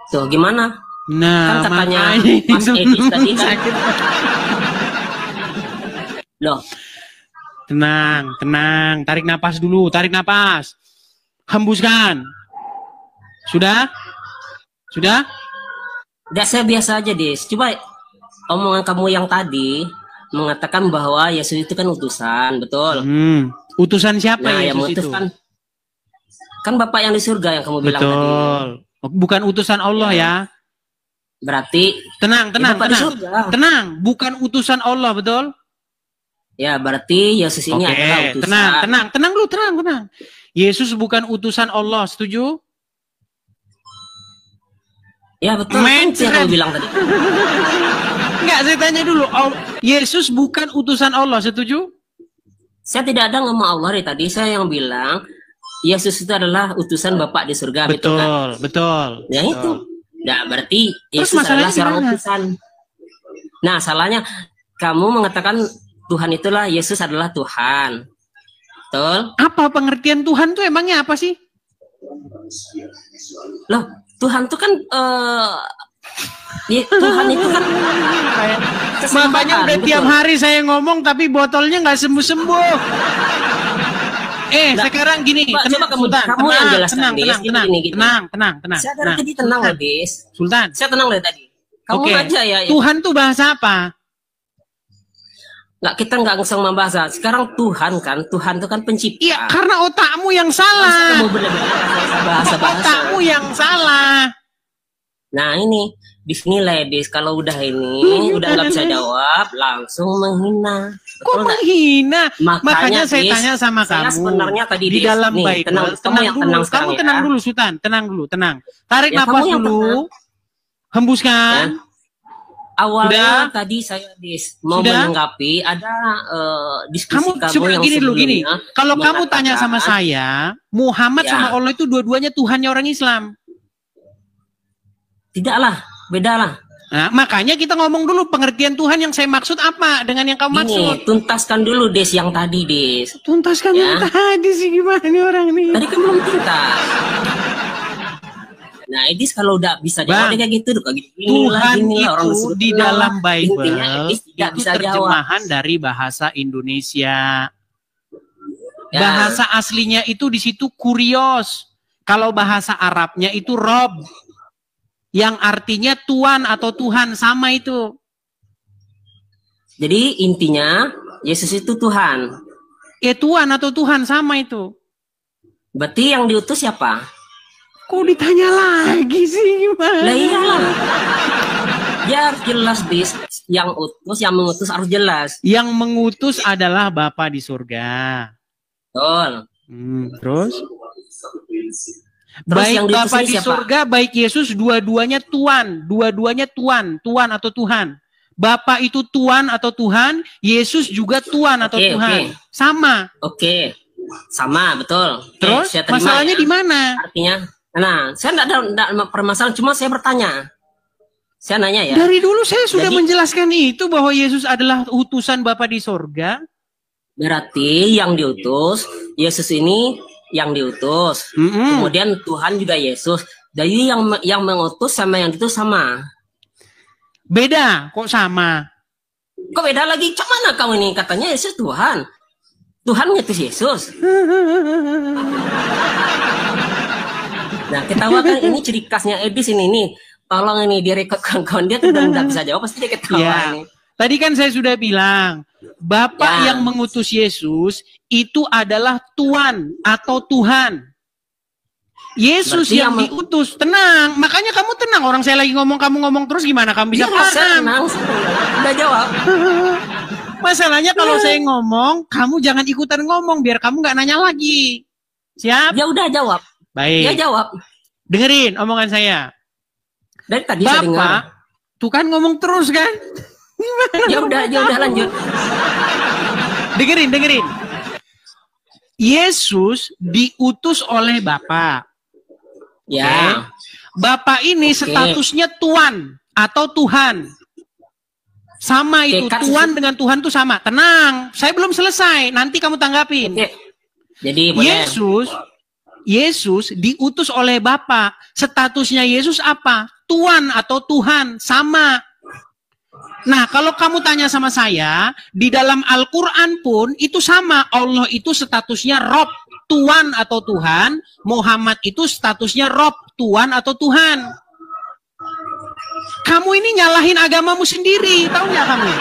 Tuh, gimana? Nah, Kan katanya makanya Mas itu Edis tadi kan. sakit. Loh, Tenang, tenang. Tarik napas dulu, tarik napas. Hembuskan. Sudah? Sudah? udah saya biasa aja, Des. Coba omongan kamu yang tadi mengatakan bahwa Yesus itu kan utusan, betul? Utusan siapa Nah, yang Yesus mengutus itu? kan Bapak yang di surga yang kamu bilang tadi. Betul. Bukan utusan Allah ya. Berarti Tenang, tenang, Bapak di tenang. surga. Tenang, bukan utusan Allah, betul? Ya, berarti Yesus ini adalah utusan. tenang dulu, tenang. Yesus bukan utusan Allah, setuju? Ya, betul. Kan yang kamu bilang tadi. Enggak, saya tanya dulu. Yesus bukan utusan Allah, setuju? Saya tidak ada ngomong Allah dari tadi. Saya yang bilang Yesus itu adalah utusan Bapak di surga. Betul, kan? betul. Ya betul. itu. Nah, berarti Terus Yesus adalah masalahnya seorang gimana? utusan. Nah, salahnya kamu mengatakan Tuhan itulah, Yesus adalah Tuhan. Betul? Apa pengertian Tuhan tuh emangnya apa sih? Loh, Tuhan itu kan Tuhan itu kan Makanya udah betul. tiap hari saya ngomong tapi botolnya nggak sembuh-sembuh. Nah, Sekarang gini, coba tenang, kamu Sultan, yang jelaskan, tenang, Des. tenang, Gini. tenang. Saya dari tadi tenang loh, Des. Sultan. Saya tenang dari tadi. Kamu Oke. aja ya. Tuhan tuh bahasa apa? Nggak, kita nggak usah membahas. Sekarang Tuhan itu kan pencipta. Iya, karena otakmu yang salah. Kamu benar-benar bahasa-bahasa. Otakmu yang salah. Nah ini di sini ladies, kalau udah ini udah nggak bisa jawab, langsung menghina. Kok menghina? Makanya saya Des, tanya sama saya kamu. sebenarnya tadi Di Des, dalam nih, Bible, tenang, kamu yang tenang sekarang kamu ya. tenang dulu, Sultan. Tenang dulu, tenang. Tarik Ya, napas kamu yang dulu. Hembuskan. Awalnya Sudah? tadi saya mau Sudah? menanggapi ada diskusi Kamu coba yang gini dulu, gini. sebelumnya Kalau kamu tanya mengatakan- sama saya, Muhammad Ya. sama Allah itu dua-duanya Tuhannya orang Islam. Tidaklah, bedalah. Nah, makanya kita ngomong dulu pengertian Tuhan yang saya maksud apa dengan yang kamu maksud. Ini tuntaskan dulu Des yang tadi, Des. Tuntaskan yang tadi sih, gimana nih orang nih? Tadi kan belum tuntas. Nah, Edis kalau udah bisa jawab kayak gitu, kayak gini Tuhan orang itu disuruh di tenang. dalam Bible Intinya Edis tidak itu bisa jawab. terjemahan dari bahasa Indonesia. Ya. Bahasa aslinya itu di situ kurios. Kalau bahasa Arabnya itu Rob, yang artinya Tuan atau Tuhan, sama itu. Jadi intinya Yesus itu Tuhan. Tuan atau Tuhan, sama itu. Berarti yang diutus siapa? Kok ditanya lagi sih, gimana? Lah iyalah. Dia harus jelas, Des. Yang utus, yang mengutus harus jelas. Yang mengutus adalah Bapa di surga. Betul. Terus? Terus Baik yang diutus Bapa ini di siapa? surga, baik Yesus, dua-duanya Tuan. Dua-duanya Tuan. Tuan atau Tuhan. Bapa itu Tuan atau Tuhan, Yesus juga Tuan atau Oke, Tuhan. oke. Sama. Oke. Sama, betul. Oke, Terus saya terima masalahnya ya. di mana? Artinya, nah, saya tidak ada permasalahan, cuma saya bertanya. Saya nanya ya. Dari dulu saya sudah Jadi- menjelaskan itu bahwa Yesus adalah utusan Bapa di surga. Berarti yang diutus, Yesus ini yang diutus. Kemudian Tuhan juga Yesus. Jadi yang mengutus sama yang diutus sama. Beda, kok sama? Kok beda lagi? Cak mana kamu ini? Katanya Yesus Tuhan. Tuhan mengutus Yesus. Nah, ketawa kan ini ciri khasnya Edis ini nih. Tolong ini direkod kawan-kawan, dia tuh udah nggak bisa jawab, pasti dia ketawa Ya. nih. Tadi kan saya sudah bilang, Bapa Ya. yang mengutus Yesus itu adalah Tuan atau Tuhan. Yesus Berarti yang yang diutus, tenang. Makanya kamu tenang, orang saya lagi ngomong, kamu ngomong terus gimana kamu bisa Iya, saya paham? tenang, udah jawab. Masalahnya kalau saya ngomong, kamu jangan ikutan ngomong biar kamu nggak nanya lagi. Siap? Ya udah jawab. Baik. Ya jawab. Dengerin omongan saya. Dari tadi saya dengar. Bapak, tuh kan ngomong terus kan? Ya udah lanjut. Dengerin. Yesus diutus oleh Bapa. Ya. Oke. Bapak ini statusnya Tuhan atau Tuhan. Sama itu, Tuhan dengan Tuhan itu sama. Tenang, saya belum selesai. Nanti kamu tanggapin. Jadi boleh. Yesus diutus oleh Bapa. Statusnya Yesus apa? Tuhan atau Tuhan, sama. Nah, kalau kamu tanya sama saya, di dalam Al-Quran pun itu sama. Allah itu statusnya Rob, Tuhan atau Tuhan. Muhammad itu statusnya Rob, Tuhan atau Tuhan. Kamu ini nyalahin agamamu sendiri, tahu nggak kamu?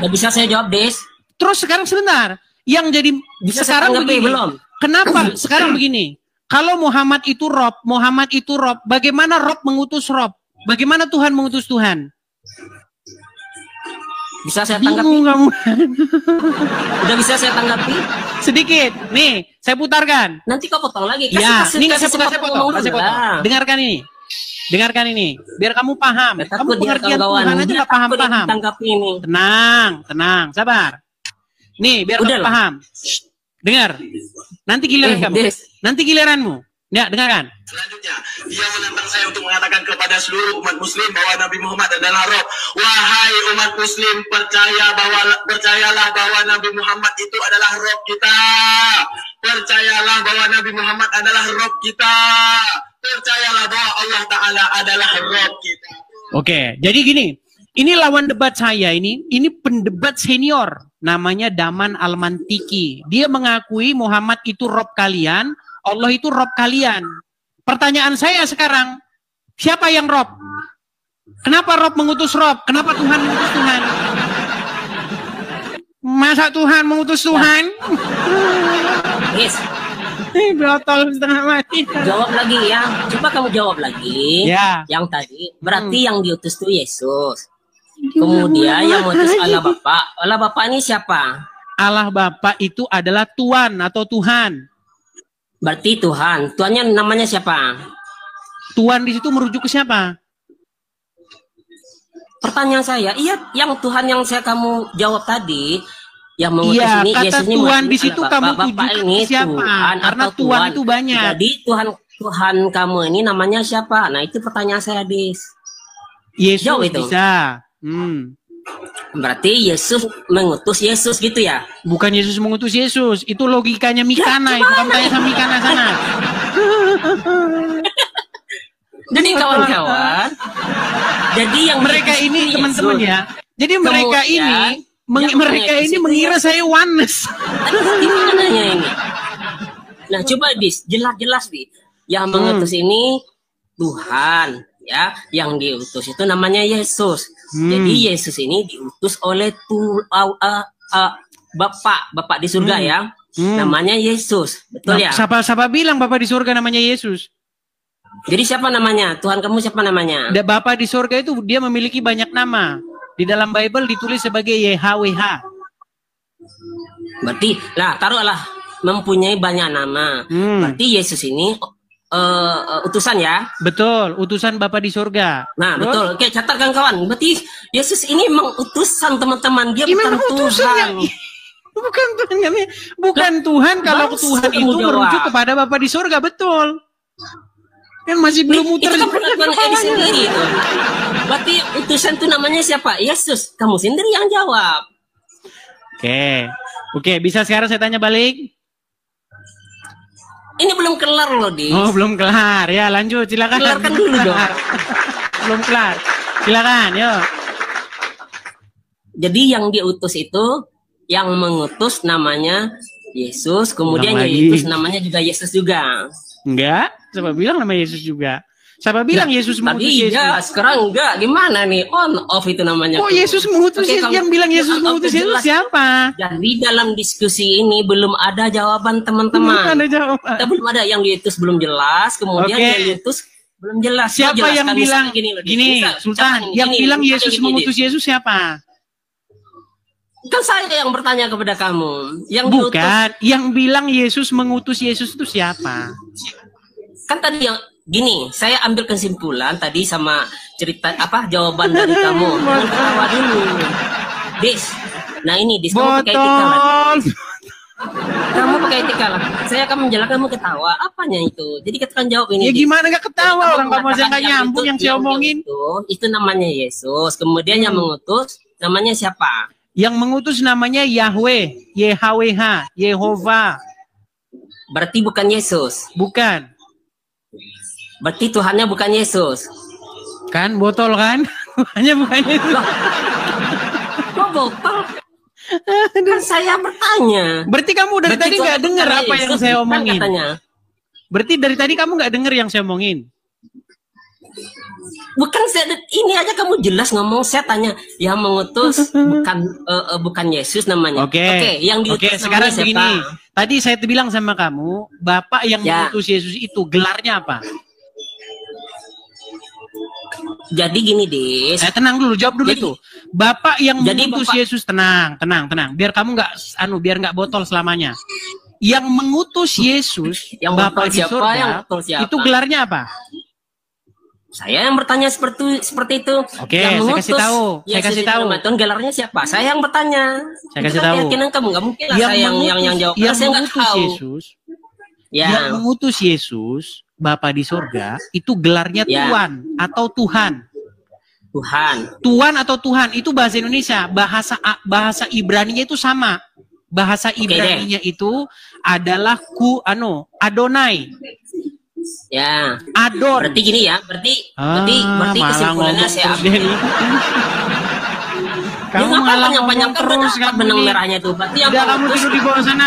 Gak bisa saya jawab, Des. Terus sekarang sebentar, yang jadi bisa sekarang begini. belum? Kenapa sekarang begini? Kalau Muhammad itu Rob, bagaimana Rob mengutus Rob? Bagaimana Tuhan mengutus Tuhan? Bisa saya tanggapi? Kamu. Udah bisa saya tanggapi? Sedikit. Nih, saya putarkan. Nanti kau potong lagi. Ya, ini nggak saya potong. Dengarkan ini. Biar kamu paham. Kamu pengertian Tuhan aja nggak paham-paham. Tenang. Sabar. Nih, biar kamu paham. Dengar. Nanti giliran kamu. Nanti giliranmu. Ya, dengarkan. Selanjutnya, dia menantang saya untuk mengatakan kepada seluruh umat muslim bahwa Nabi Muhammad adalah Rob. Wahai umat muslim, percayalah bahwa Nabi Muhammad itu adalah Rob kita. Percayalah bahwa Nabi Muhammad adalah Rob kita. Percayalah bahwa Allah Ta'ala adalah Rob kita. Oke, jadi gini. Ini lawan debat saya ini pendebat senior. Namanya Daman Al-Mantiki. Dia mengakui Muhammad itu Rob kalian. Allah itu Rob kalian. Pertanyaan saya sekarang, siapa yang Rob? Kenapa Rob mengutus Rob? Kenapa Tuhan mengutus Tuhan? Masa Tuhan mengutus Tuhan? Yes. Botol setengah mati. Jawab lagi ya. Coba kamu jawab lagi. Ya. Yang tadi, berarti yang diutus itu Yesus. Kemudian yang mengutus Allah Bapa. Allah Bapa ini siapa? Allah Bapa itu adalah Tuhan atau Tuhan. Berarti Tuhan. Tuhannya namanya siapa? Tuhan di situ merujuk ke siapa? Pertanyaan saya, iya yang Tuhan yang kamu jawab tadi, yang mengutus ini, kata Yesus ini Tuhan di situ kamu tuju ini ke siapa? Tuhan, karena Tuhan itu banyak. Jadi Tuhan kamu ini namanya siapa? Nah itu pertanyaan saya, Dis. Yesus jawab itu. Bisa. Berarti Yesus mengutus Yesus gitu ya? Bukan Yesus mengutus Yesus, itu logikanya Mikana. Itu kamu tanya sama Mikana sana. Jadi kawan-kawan, jadi yang mereka ini teman-teman ya. Jadi mereka ini mengira saya oneness. Gimana ini? Nah coba Dis, jelas-jelas nih. Yang mengutus ini Tuhan. Ya, yang diutus itu namanya Yesus. Jadi Yesus ini diutus oleh Bapak di surga ya. Namanya Yesus. Betul ya? Siapa bilang Bapak di surga namanya Yesus? Jadi siapa namanya? Tuhan kamu siapa namanya? Bapak di surga itu dia memiliki banyak nama. Di dalam Bible ditulis sebagai YHWH. Berarti, taruhlah mempunyai banyak nama. Berarti Yesus ini utusan ya? Betul, utusan Bapa di surga. Nah, terus? Betul. Oke, catatkan kawan. Berarti Yesus ini memang utusan teman-teman. Dia bukan Tuhan. Bukan Tuhan. Bukan Tuhan kalau Tuhan itu merujuk kepada Bapa di surga, betul. Kan masih belum muter. Itu kan pengakuan Edi sendiri itu. Berarti utusan itu namanya siapa? Yesus. Kamu sendiri yang jawab. Oke, bisa sekarang saya tanya balik? Ini belum kelar loh, Dis. Oh, belum kelar. Ya, lanjut. Silakan. Kelarkan dulu dong. Belum kelar. Silakan, yuk. Jadi yang diutus itu, yang mengutus namanya Yesus, kemudian yang diutus namanya juga Yesus juga. Enggak, siapa bilang nama Yesus juga? Siapa bilang Yesus mengutus Yesus? Iya, sekarang enggak. Gimana nih? On off itu namanya. Oh, Yesus mengutus Yesus. Yang bilang Yesus mengutus Yesus siapa? Jadi dalam diskusi ini belum ada jawaban teman-teman. Belum ada jawaban. Belum ada, yang diutus belum jelas. Kemudian yang diutus belum jelas. Siapa yang bilang gini, Sultan? Yang bilang Yesus mengutus Yesus siapa? Kan saya yang bertanya kepada kamu. Yang Bukan, yang bilang Yesus mengutus Yesus itu siapa? Kan tadi yang gini, saya ambil kesimpulan tadi sama cerita apa jawaban dari kamu. Jangan ketawa dulu. Dis. Nah ini Dis, kamu pakai etika lah. Kamu pakai etika lah. Saya akan menjelaskan, kamu ketawa. Apanya itu? Jadi katakan jawab ini. Ya Dis. gimana gak ketawa orang kamu aja gak nyambung yang saya omongin. Itu namanya Yesus. Kemudian yang mengutus namanya siapa? Yang mengutus namanya Yahweh, YHWH, Yehova. Berarti bukan Yesus. Bukan. Berarti Tuhannya bukan Yesus. Kan botol kan? Tuhannya bukan Yesus. Kok botol? Kan saya bertanya. Berarti kamu dari tadi nggak dengar apa yang saya omongin. Berarti dari tadi kamu nggak dengar yang saya omongin. Bukan saya, ini aja kamu jelas ngomong, saya tanya yang mengutus bukan Yesus namanya. Oke, yang diutus sekarang siapa? begini. Tadi saya bilang sama kamu, Bapak yang mengutus Yesus itu gelarnya apa? Jadi gini, Dis. Tenang dulu, jawab dulu itu. Bapak yang mengutus Bapak, Yesus, tenang. Biar kamu biar nggak botol selamanya. Yang mengutus Yesus, yang Bapak di surga, itu gelarnya apa? Saya yang bertanya seperti itu. Oke, saya kasih tahu. Saya kasih tahu. Gelarnya siapa? Saya yang bertanya. Saya kasih tahu. Keyakinan kamu nggak mungkin lah saya yang jawab. Yang saya nggak tahu. Yesus, yang mengutus Yesus, Bapa di surga, itu gelarnya Tuhan atau Tuhan. Tuhan atau Tuhan itu bahasa Indonesia. Bahasa Ibrani-nya itu sama. Bahasa Ibrani-nya itu adalah Adonai. Ya. Adon. Berarti gini ya, berarti kesimpulannya saya ambil. Kamu malah ngomong panjang terus kan benang merahnya tuh. Berarti yang kamu tidur di bawah sana.